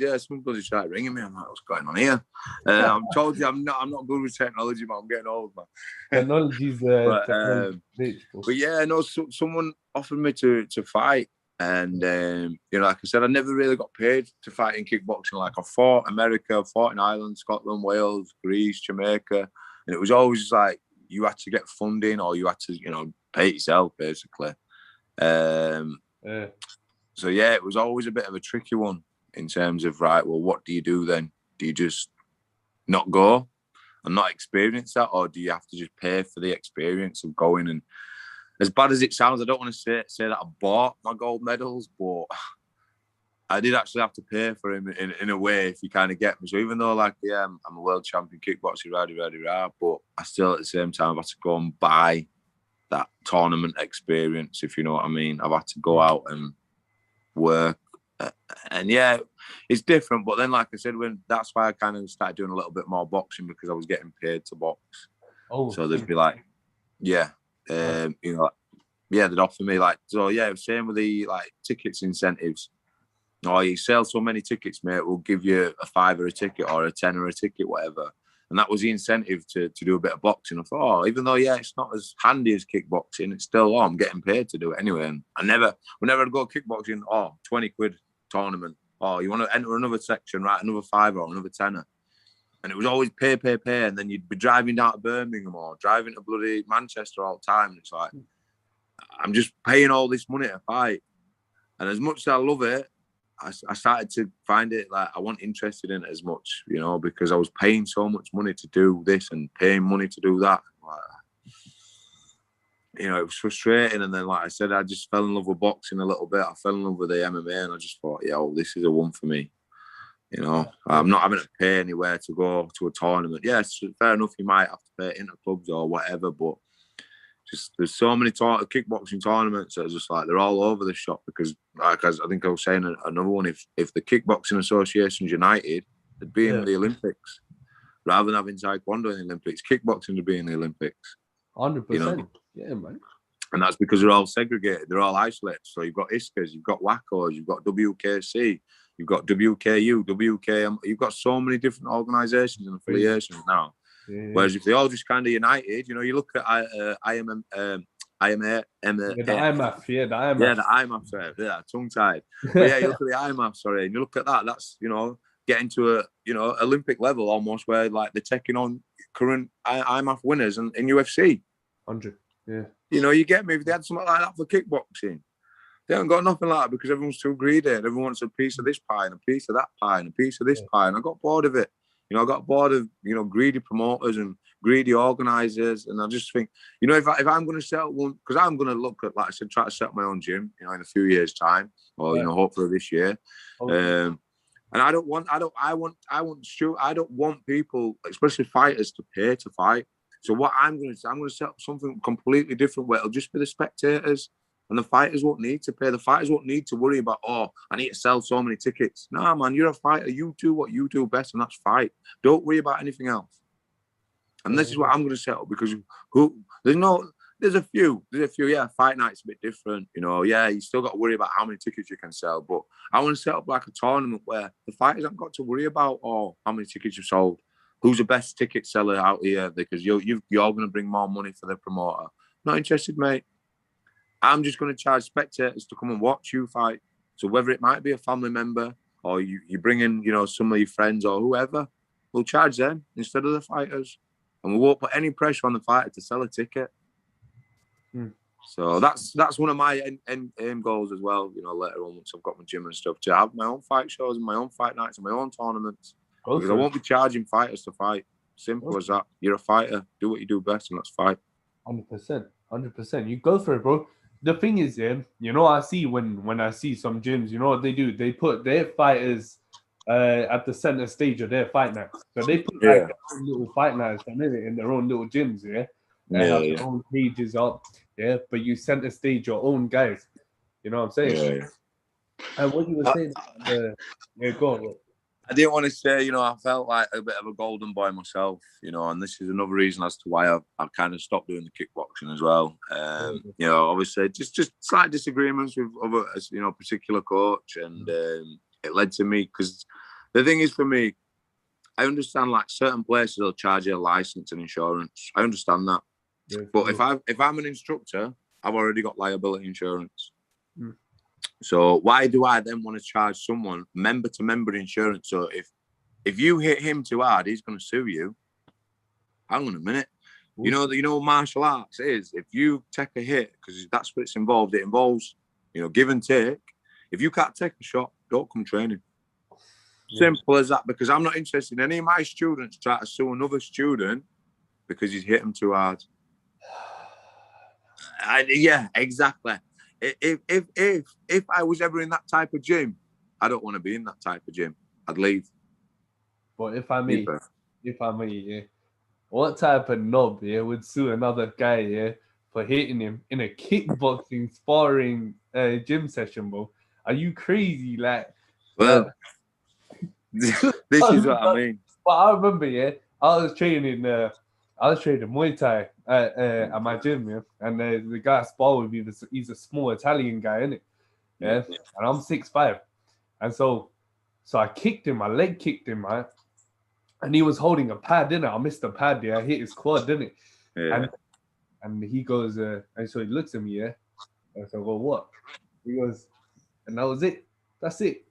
bloody started ringing me. I'm like, what's going on here? I told you I'm not good with technology, but I'm getting old, man. Technology's but yeah, no, someone offered me to fight. And, you know, like I said, I never really got paid to fight in kickboxing. Like I fought America, fought in Ireland, Scotland, Wales, Greece, Jamaica. And it was always like you had to get funding or you had to, you know, pay it yourself, basically. So, yeah, it was always a bit of a tricky one in terms of, right, well, what do you do then? Do you just not go and not experience that? Or do you have to just pay for the experience of going? And as bad as it sounds, I don't want to say that I bought my gold medals, but I did actually have to pay for him in a way, if you kind of get me. So even though, like, yeah, I'm a world champion kickboxer, but I still at the same time I've had to go and buy that tournament experience, if you know what I mean. I've had to go out and work. And yeah, it's different. But then, like I said, that's why I kind of started doing a little bit more boxing, because I was getting paid to box. Oh, so they'd be like, yeah. You know, yeah, they'd offer me like, so yeah, same with the like tickets incentives. Oh, you sell so many tickets, mate, we'll give you a $5 a ticket or a $10 a ticket, whatever. And that was the incentive to do a bit of boxing. I thought, oh, even though, yeah, it's not as handy as kickboxing, it's still, I'm getting paid to do it anyway. And whenever I'd go kickboxing, 20 quid tournament. Oh, you want to enter another section, right? Another $5 or another $10. And it was always pay. And then you'd be driving down to Birmingham or driving to bloody Manchester all the time. And it's like, I'm just paying all this money to fight. And as much as I love it, I started to find it like I wasn't interested in it as much, you know, because I was paying so much money to do this and paying money to do that. Like, you know, it was frustrating. And then, like I said, I just fell in love with boxing a little bit. I fell in love with the MMA, and I just thought, this is a one for me. You know, I'm not having to pay anywhere to go to a tournament. Yes, fair enough, you might have to pay into clubs or whatever, but just there's so many kickboxing tournaments that are just like, they're all over the shop, because, like, as I think I was saying another one, if the Kickboxing Association's united, they'd be in the Olympics. Rather than having Taekwondo in the Olympics, kickboxing would be in the Olympics. 100%. You know? Yeah, man. And that's because they're all segregated. They're all isolated. So you've got ISCAs, you've got WACOs, you've got WKC, you've got WKU, WKM. You've got so many different organisations and affiliations now. Yeah. Whereas if they all just kind of united, you know, you look at the IMAF. The IMAF, tongue-tied. But yeah, you look at the IMAF, and you look at that, that's, you know, getting to a, you know, Olympic level almost, where like they're taking on current IMAF winners in UFC. 100, yeah. You know, you get me? If they had something like that for kickboxing, they haven't got nothing like that, because everyone's too greedy. Everyone wants a piece of this pie and a piece of that pie and a piece of this pie. And I got bored of it. You know, I got bored of, you know, greedy promoters and greedy organisers. And I just think, you know, if I'm going to set up one, because I'm going to look at, like I said, try to set up my own gym, you know, in a few years' time, or, you know, hopefully this year. Okay. And I don't want people, especially fighters, to pay to fight. So what I'm going to set up something completely different, where it'll just be the spectators. And the fighters won't need to pay. The fighters won't need to worry about, oh, I need to sell so many tickets. Nah, man, you're a fighter. You do what you do best, and that's fight. Don't worry about anything else. And this is what I'm going to set up, because there's a few, yeah, fight night's a bit different, you know, yeah, you still got to worry about how many tickets you can sell, but I want to set up like a tournament where the fighters haven't got to worry about, oh, how many tickets you've sold, who's the best ticket seller out here, because you're going to bring more money for the promoter. Not interested, mate. I'm just going to charge spectators to come and watch you fight. So whether it might be a family member or you bring in, you know, some of your friends or whoever, we'll charge them instead of the fighters. And we won't put any pressure on the fighter to sell a ticket. So that's one of my aim goals as well. You know, later on, once I've got my gym and stuff, to have my own fight shows and my own fight nights and my own tournaments. Because I won't be charging fighters to fight. Simple as that. You're a fighter. Do what you do best, and let's fight. 100%. You go for it, bro. The thing is, yeah, you know, I see when I see some gyms, you know what they do? They put their fighters at the center stage of their fight nights. So they put like their own little fight nights in their own little gyms, yeah. They have their own pages up, yeah. But you center stage your own guys. You know what I'm saying? Yeah. And what you were saying, yeah, go on. Bro. I didn't want to say, you know, I felt like a bit of a golden boy myself, you know, and this is another reason as to why I've kind of stopped doing the kickboxing as well. You know, obviously just slight disagreements with other, you know, particular coach, and it led to me, because the thing is, for me, I understand like certain places will charge you a license and insurance. I understand that, but if I'm an instructor, I've already got liability insurance. So why do I then want to charge someone member-to-member insurance? So if you hit him too hard, he's going to sue you. Hang on a minute. You know what martial arts is? If you take a hit, because that's what it's involved. It involves, you know, give and take. If you can't take a shot, don't come training. Simple as that. Because I'm not interested in any of my students trying to sue another student because he's hit him too hard. Yeah, exactly. If I was ever in that type of gym, I don't want to be in that type of gym. I'd leave. But if I may, yeah, what type of knob, yeah, would sue another guy, yeah, for hitting him in a kickboxing sparring gym session, bro? Are you crazy? Like, well, this is what I mean. But I remember, yeah, I was training Muay Thai at my gym, yeah, and the guy I spar with me, he's a small Italian guy, innit? Yeah, and I'm 6'5", and so I kicked him, my leg kicked him, right, and he was holding a pad, didn't I missed the pad, yeah, I hit his quad, didn't it? Yeah. And he goes, and so he looks at me, yeah, and so I go, what? He goes, and that was it. That's it.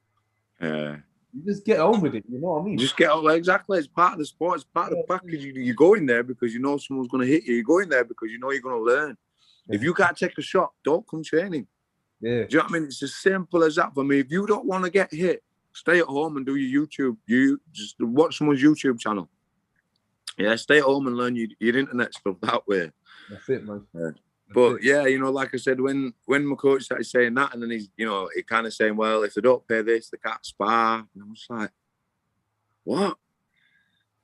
Yeah. You just get on with it, you know what I mean? Just get on, exactly. It's part of the sport. It's part of the package. You go in there because you know someone's going to hit you. You go in there because you know you're going to learn. If you can't take a shot, don't come training. Yeah. Do you know what I mean? It's as simple as that for me. If you don't want to get hit, stay at home and do your YouTube. You just watch someone's YouTube channel. Yeah, stay at home and learn your internet stuff that way. That's it, man. Yeah. But yeah, you know, like I said, when my coach started saying that, and then he's, you know, he kind of saying, well, if they don't pay this, they can't spar. And I was like, what?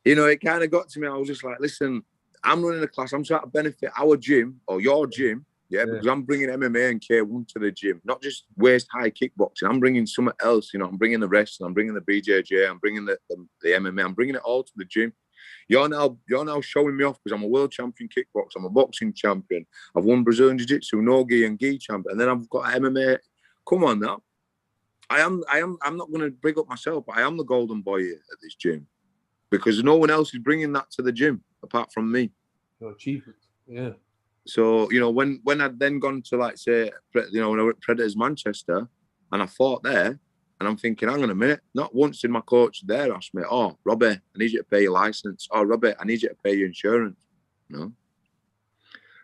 You know, it kind of got to me. I was just like, listen, I'm running a class. I'm trying to benefit our gym or your gym, because I'm bringing MMA and K1 to the gym, not just waist high kickboxing. I'm bringing something else. You know, I'm bringing the wrestling. I'm bringing the BJJ. I'm bringing the MMA. I'm bringing it all to the gym. You're now showing me off because I'm a world champion kickboxer. I'm a boxing champion. I've won Brazilian Jiu-Jitsu, no gi and gi champion, and then I've got MMA. Come on now. I'm not going to big up myself, but I am the golden boy here at this gym because no one else is bringing that to the gym apart from me. Your achievement, yeah. So, you know, when I'd then gone to, like, say, you know, when I were at Predators Manchester and I fought there, and I'm thinking, hang on a minute, not once did my coach there ask me, oh, Robbie, I need you to pay your license. Oh, Robbie, I need you to pay your insurance. No.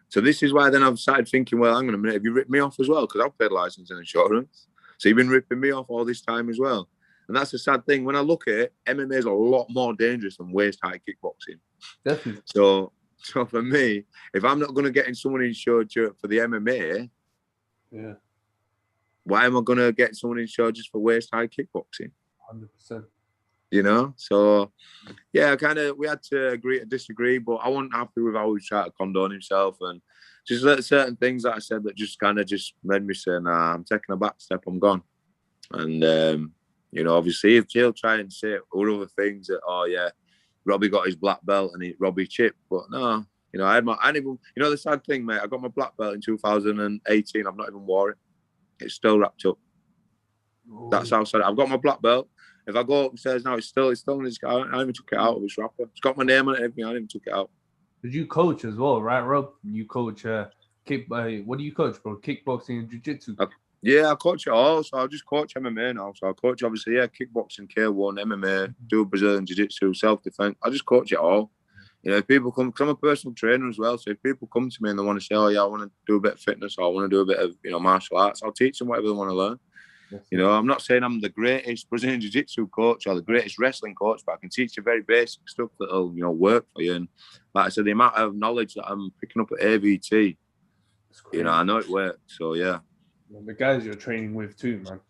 So this is why then I've started thinking, well, hang on a minute, have you ripped me off as well? Because I've paid license and insurance. So you've been ripping me off all this time as well. And that's the sad thing. When I look at it, MMA is a lot more dangerous than waist-high kickboxing. Definitely. So for me, if I'm not going to get someone insured for the MMA, yeah, why am I going to get someone insured just for waist-high kickboxing? 100%. You know? So, yeah, we had to agree to disagree, but I wasn't happy with how he tried to condone himself. And just certain things that I said that just kind of just made me say, nah, I'm taking a back step, I'm gone. And, you know, obviously, if he'll try and say or other things that, oh, yeah, Robbie got his black belt and Robbie chipped. But no, you know, I didn't even, you know, the sad thing, mate, I got my black belt in 2018. I've not even wore it. It's still wrapped up. Oh, That's how sad. I've got my black belt. If I go upstairs now, it's still in this guy. I even took it out of its wrapper. It's got my name on it and everything. I didn't took it out. did you coach as well, right, Rob? You coach what do you coach, bro? Kickboxing and jiu-jitsu? Yeah, I coach it all. So I just coach MMA now. So I coach, obviously, yeah, kickboxing, K1, MMA, do Brazilian jiu-jitsu, self-defense. I just coach it all. You know, if people come, because I'm a personal trainer as well. So if people come to me and they want to say, oh, yeah, I want to do a bit of fitness or I want to do a bit of, you know, martial arts, I'll teach them whatever they want to learn. You know, I'm not saying I'm the greatest Brazilian jiu-jitsu coach or the greatest wrestling coach, but I can teach you very basic stuff that'll, you know, work for you. And like I said, the amount of knowledge that I'm picking up at AVT, you know, I know it works. So, yeah. The guys you're training with too, man.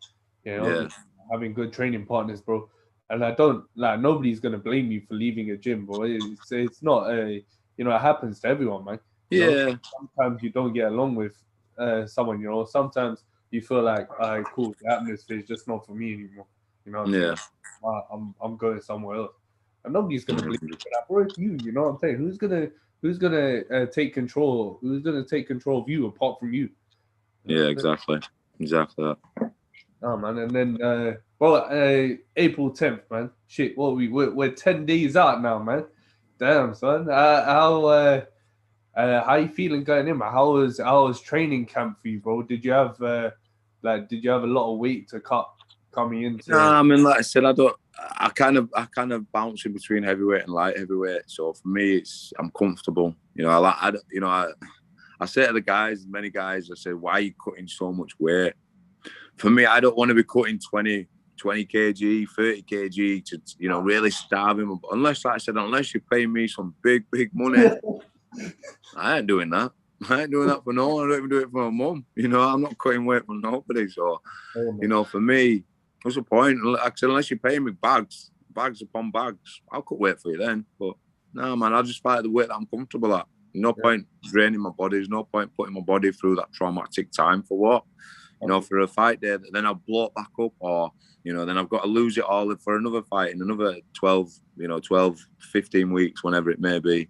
You know, Yeah. having good training partners, bro. And I don't like nobody's gonna blame you for leaving a gym, bro. It's not a you know, it happens to everyone, man. You know, sometimes you don't get along with someone, you know. Sometimes you feel like, all right, cool, the atmosphere is just not for me anymore. You know what I'm saying? I'm going somewhere else. And nobody's gonna blame you for that, bro. It's you, you know what I'm saying? Who's gonna take control? Who's gonna take control of you apart from you? You know Yeah, exactly that. Oh man, and then April 10th, man. Shit, we're 10 days out now, man. Damn, son. How you feeling going in, man? How was training camp for you, bro? Did you have a lot of weight to cut coming into? No, I mean, like I said, I kind of bounce in between heavyweight and light heavyweight. So for me, I'm comfortable. You know, I say to the guys, many guys, I say, why are you cutting so much weight? For me, I don't want to be cutting 20 kg, 30 kg to, you know, really starve him. Unless, like I said, unless you pay me some big money, I ain't doing that. I ain't doing that for no one. I don't even do it for my mum. You know, I'm not cutting weight for nobody. So, you know, for me, what's the point? Like I said, unless you pay me bags upon bags, I'll cut weight for you then. But no, man, I'll just fight the weight that I'm comfortable at. No point draining my body. There's no point putting my body through that traumatic time for what? You know, for a fight day, then I'll blow it back up, or, you know, then I've got to lose it all for another fight in another 12, 15 weeks, whenever it may be,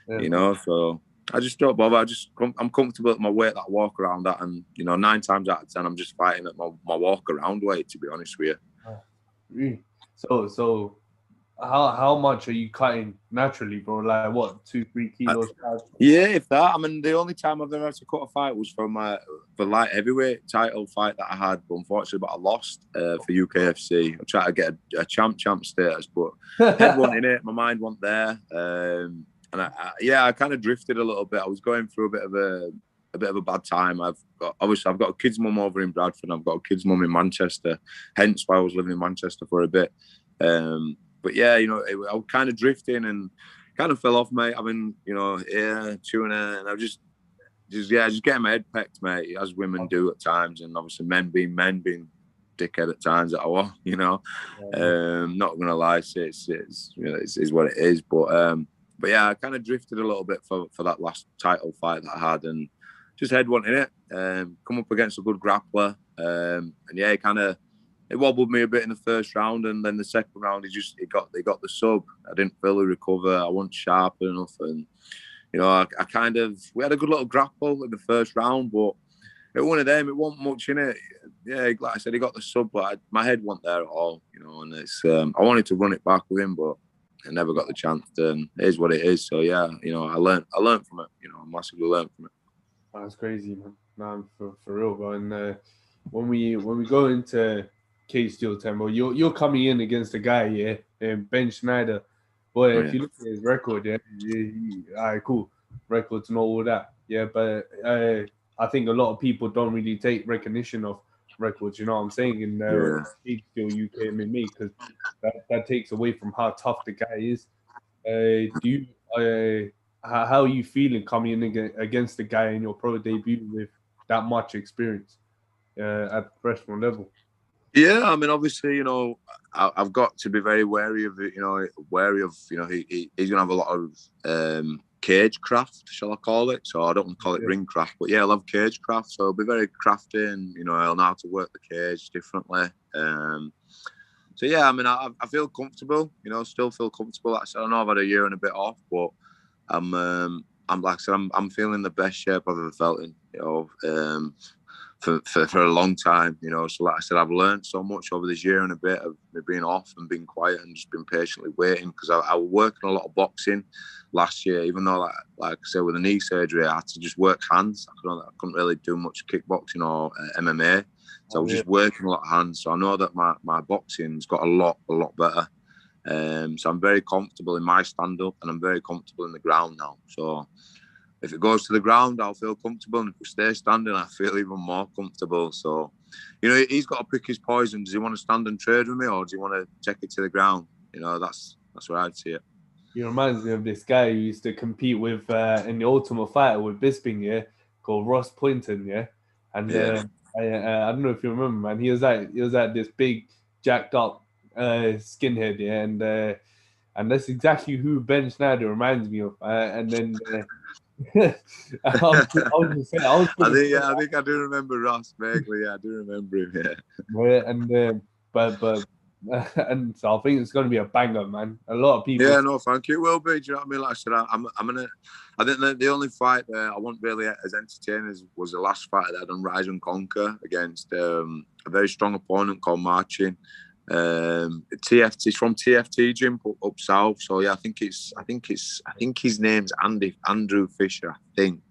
you know. So I just don't bother. I'm comfortable at my weight that I walk around at, and, you know, 9 times out of 10, I'm just fighting at my walk around weight, to be honest with you. So how much are you cutting naturally, bro? Like what, 2-3 kilos? Yeah, if that. I mean, the only time I've ever had to cut a fight was for the light heavyweight title fight that I had, but unfortunately, I lost for UKFC. I tried to get a champ status, but head wasn't in it, my mind wasn't there, and I kind of drifted a little bit. I was going through a bit of a bad time. I've got a kid's mum over in Bradford, and I've got a kid's mum in Manchester. Hence why I was living in Manchester for a bit. But yeah, you know, I was kind of drifting and kind of fell off, mate. I mean, you know, tuna, and I just getting my head pecked, mate, as women do at times, and obviously men being dickhead at times that I was, you know. Not gonna lie, it's you know, it's what it is. But yeah, I kind of drifted a little bit for that last title fight that I had, and just head wanting it. Come up against a good grappler, and yeah, it wobbled me a bit in the first round, and then the second round, they got the sub. I didn't fully recover. I wasn't sharp enough, and, you know, we had a good little grapple in the first round, but it one of them. It wasn't much in it. Yeah, like I said, he got the sub, but my head wasn't there at all, you know. And it's I wanted to run it back with him, but I never got the chance. And it is what it is. So yeah, you know, I learned from it. You know, I massively learned from it. That's crazy, man. No, for real, bro. And when we go into Cage Steel Temple, you're coming in against a guy, yeah, Benschneider. Boy, if you look at his record, all right, cool, records and all that, yeah. But I think a lot of people don't really take recognition of records. You know what I'm saying? In Cage Steel UK MMA, because that takes away from how tough the guy is. How are you feeling coming in against the guy in your pro debut with that much experience at the professional level? Yeah, I mean, obviously, you know, I've got to be very wary of it. You know, he's gonna have a lot of cage craft, shall I call it? So I don't want to call it ring craft, but yeah, I love cage craft. So I'll be very crafty, and I'll know how to work the cage differently. So yeah, I mean, I feel comfortable. Still feel comfortable. Like I said, I know I've had a year and a bit off, but I'm like I said, I'm feeling the best shape I've ever felt in. For a long time, So like I said, I've learned so much over this year and a bit of me being off and being quiet and just been patiently waiting, because I was working a lot of boxing last year, even though like I said, with the knee surgery, I had to just work hands. I couldn't really do much kickboxing or MMA, so I was just working a lot of hands. So I know that my boxing's got a lot better. So I'm very comfortable in my stand up, and I'm very comfortable in the ground now. So if it goes to the ground, I'll feel comfortable. And if we stay standing, I feel even more comfortable. So, he's got to pick his poison. Does he want to stand and trade with me, or does he want to take it to the ground? That's where I'd see it. He reminds me of this guy who used to compete with in the Ultimate Fighter with Bisping, yeah, called Ross Poynton, yeah. And I don't know if you remember, man. He was like this big, jacked up skinhead, yeah, and that's exactly who Benschneider reminds me of. And then. I was just saying, I think I do remember Ross vaguely. Yeah, I do remember him. Yeah. And but and so I think it's going to be a banger, man. A lot of people. Yeah, no, thank you. It will be. Do you know what I mean? Like I said, I'm gonna. I think the only fight that I wasn't really as entertaining as was the last fight that I done Rise and Conquer against a very strong opponent called Marcin. TFT from TFT gym up south. So yeah, I think his name's Andrew Fisher. I think.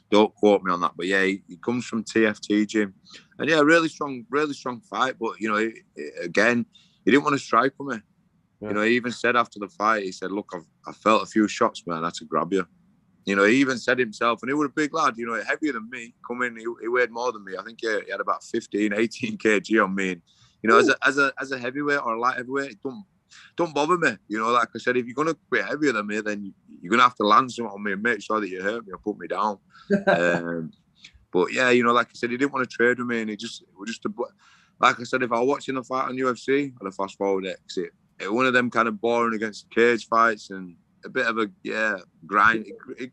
Don't quote me on that, but yeah, he comes from TFT gym, and yeah, really strong fight. But again, he didn't want to strike with me. Yeah. He even said after the fight, he said, "Look, I felt a few shots, man. I had to grab you." He even said himself, and he was a big lad, heavier than me. Come in, he weighed more than me. I think he had about 15, 18 kg on me. And, as a heavyweight or a light heavyweight, don't bother me. Like I said, if you're gonna be heavier than me, then you're gonna have to land something on me and make sure that you hurt me or put me down. But yeah, like I said, he didn't want to trade with me, and like I said, if I was watching the fight on UFC, I'd have fast forward it, because it one of them kind of boring against cage fights and a bit of a grind. He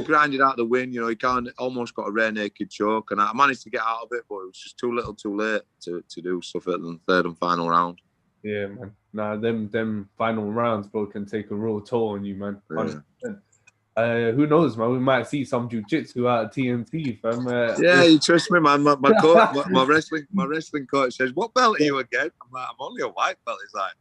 grinded out the win, he almost got a rear naked choke, and I managed to get out of it, but it was just too little, too late to do stuff at the third and final round. Yeah, man. Nah, them final rounds, bro, can take a real toll on you, man. Yeah. Who knows, man? We might see some jiu-jitsu out of TNT, fam. Yeah, you trust me, man. My coach, my wrestling coach says, "What belt are you again?" I'm like, "I'm only a white belt." He's like,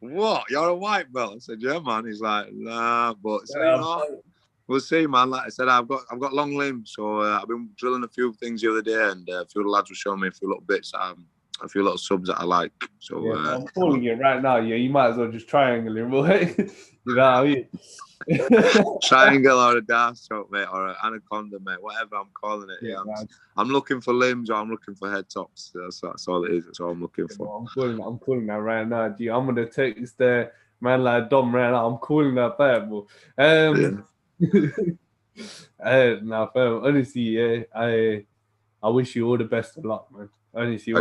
"What? You're a white belt?" I said, "Yeah, man." He's like, "Nah," but so, we'll see, man. Like I said, I've got long limbs, so I've been drilling a few things the other day, and a few of the lads were showing me a few little bits. A few little subs that I like. So yeah, I'm calling it right now. Yeah, you might as well just triangle it, boy. You know what I mean? Triangle or a dash choke, mate, or an anaconda, mate, whatever I'm calling it. Yeah, I'm looking for limbs, or I'm looking for head tops. That's all it is. That's all I'm looking for. I'm calling that right now. Gee, I'm gonna text the man like Dom right now. I'm calling that back, bro. Now, fam, honestly, yeah, I wish you all the best of luck, man. Honestly, I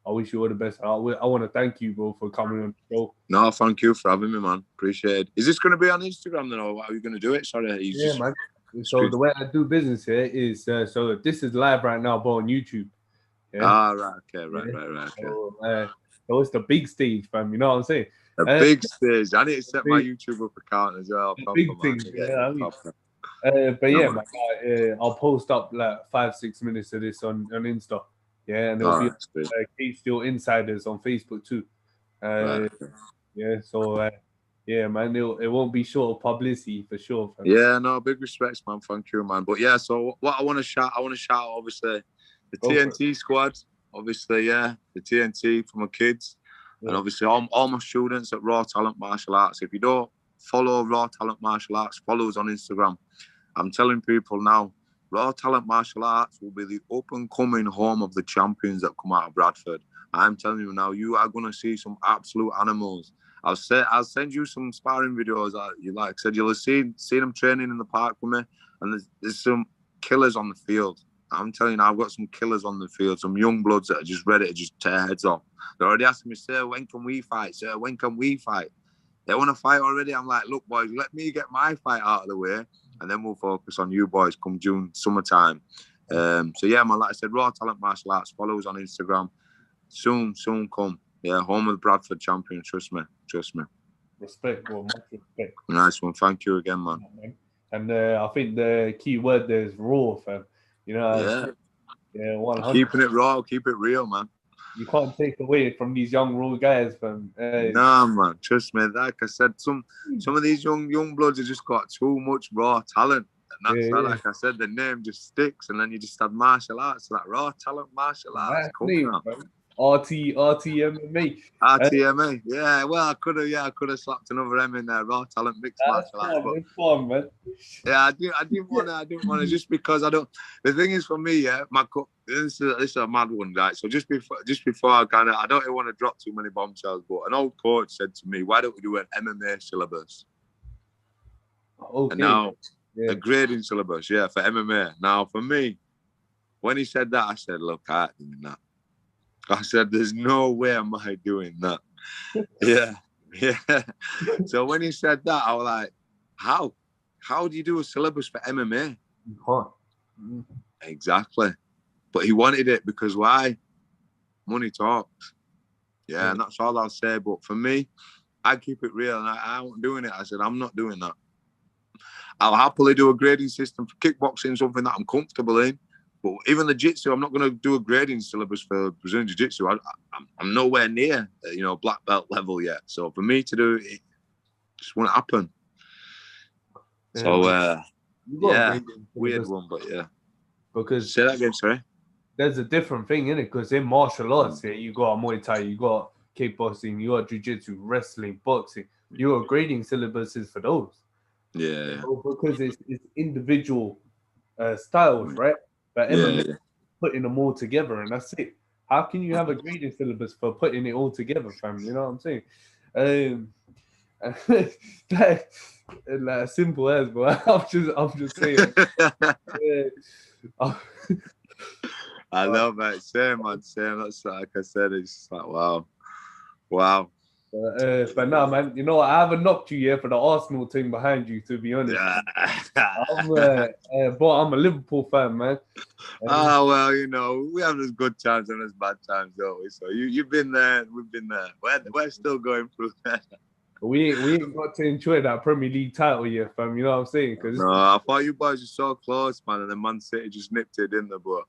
wish you all the best. I want to thank you, bro, for coming on the show. No, thank you for having me, man. Appreciate it. Is this going to be on Instagram then, or how are you going to do it? Sorry, man. So the way I do business here is so this is live right now, bro, on YouTube. Yeah? Ah, right, okay, right. Okay. So it's the big stage, fam. You know what I'm saying? The big stage. I need to set my YouTube up account as well. Big thing. Yeah, but yeah, man, I'll post up like 5-6 minutes of this on Insta. Yeah, and there'll be Cage Steel Insiders on Facebook too. Yeah, so yeah, man, it won't be short of publicity for sure. Fam. Yeah, no, big respects, man. Thank you, man. But yeah, so what I want to shout, obviously the TNT squad, obviously, yeah, the TNT for my kids, and obviously all my students at Raw Talent Martial Arts. If you don't follow Raw Talent Martial Arts, follow us on Instagram. I'm telling people now, Raw Talent Martial Arts will be the up-and-coming home of the champions that come out of Bradford. I'm telling you now, you are going to see some absolute animals. I'll send you some sparring videos. Like I said, you'll have seen them training in the park with me, and there's some killers on the field. I'm telling you now, I've got some killers on the field, some young bloods that are just ready to just tear heads off. They're already asking me, "Sir, when can we fight? Sir, when can we fight?" They want to fight already. I'm like, look, boys, let me get my fight out of the way, and then we'll focus on you boys come June, summertime. So yeah, man, like I said, Raw Talent Martial Arts. Follow us on Instagram. Soon come. Yeah, home of the Bradford champion. Trust me. Respect, bro. Much respect. Nice one. Thank you again, man. And I think the key word there is raw, fam. You know, yeah, 100. Keeping it raw, keep it real, man. You can't take away from these young raw guys, fam. Nah, man. Trust me. Like I said, some of these young bloods have just got too much raw talent. And that's like I said, the name just sticks, and then you just add martial arts, so that raw talent martial arts. RTMMA. RTMA, yeah. Well, I could have slapped another M in there. Raw talent mixed martial arts. It's fun, man. Yeah, I didn't want to just because I don't. The thing is for me, yeah, this is a mad one, right? So just before I don't even want to drop too many bombshells, but an old coach said to me, "Why don't we do an MMA syllabus?" Okay. And now a grading syllabus, yeah, for MMA. Now for me, when he said that, I said, "Look, I ain't doing that." I said, "There's no way am I doing that." Yeah. So when he said that, I was like, "How? How do you do a syllabus for MMA?" Exactly. But he wanted it because why? Money talks. Yeah, and that's all I'll say. But for me, I keep it real, and I wasn't doing it. I said, I'm not doing that. I'll happily do a grading system for kickboxing, something that I'm comfortable in. But even the jiu-jitsu, I'm not going to do a grading syllabus for Brazilian jiu-jitsu. I'm nowhere near, black belt level yet. So for me to do it, just won't happen. So, weird one, but yeah. Because say that again, sorry. There's a different thing in it, because in martial arts, you got Muay Thai, you got kickboxing, you got jiu-jitsu, wrestling, boxing. Your grading syllabuses for those. Yeah. Because it's individual styles, right? But putting them all together, and that's it. How can you have a grading syllabus for putting it all together, fam? You know what I'm saying? Like simple as, but I'm just saying. I know, mate. Same, man. Same. That's like I said. It's just like wow. But no, man. You know what? I haven't knocked you yet for the Arsenal thing behind you. To be honest, but I'm a Liverpool fan, man. Well, we have those good times and those bad times, don't we? So you've been there, we've been there. We're still going through that. We ain't got to enjoy that Premier League title yet, fam. You know what I'm saying? No, I thought you boys were so close, man, and then Man City just nipped it, didn't they? But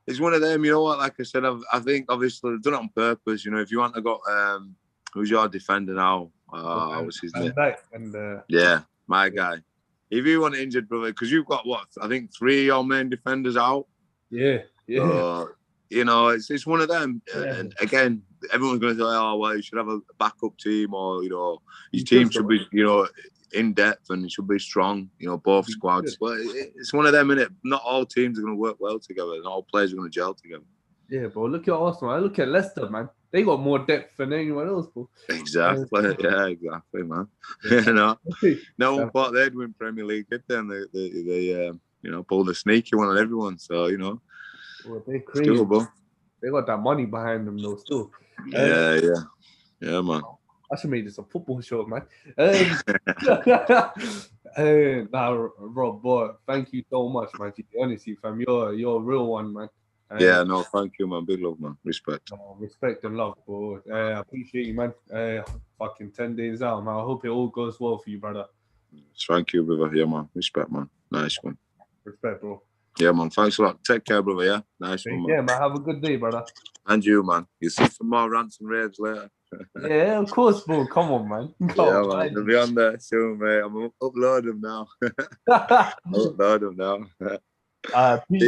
it's one of them. You know what? Like I said, I think obviously they've done it on purpose. If you want to go, who's your defender now? What's his name? Yeah, my guy. If you want injured, brother, because you've got I think 3 of your main defenders out. Yeah. It's one of them. And again, everyone's going to say, "Oh, well, you should have a backup team, or your team should be, in depth and it should be strong. Both squads." But it's one of them, innit? Not all teams are going to work well together. Not all players are going to gel together. Yeah, bro. Look at Arsenal. I look at Leicester, man. They got more depth than anyone else, bro. Exactly. Yeah, exactly, man. No one thought they'd win Premier League, did they? And they pulled a sneaky one on everyone. So well, they're crazy. Doable. They got that money behind them, though. Still. Yeah, man. I should make this a football show, man. Rob, boy, thank you so much, man. Honestly, fam, you're a real one, man. No, thank you, man. Big love, man. Respect. Respect and love, bro. I appreciate you, man. Fucking 10 days out, man. I hope it all goes well for you, brother. Thank you, brother. Yeah, man. Respect, man. Nice one. Respect, bro. Yeah, man. Thanks a lot. Take care, brother. Yeah, nice one, man. Yeah, man. Have a good day, brother. And you, man. You see some more rants and raves later. Yeah, of course, bro. Come on, man. Man. They'll be on there soon, mate. I'm gonna upload them now. Peace.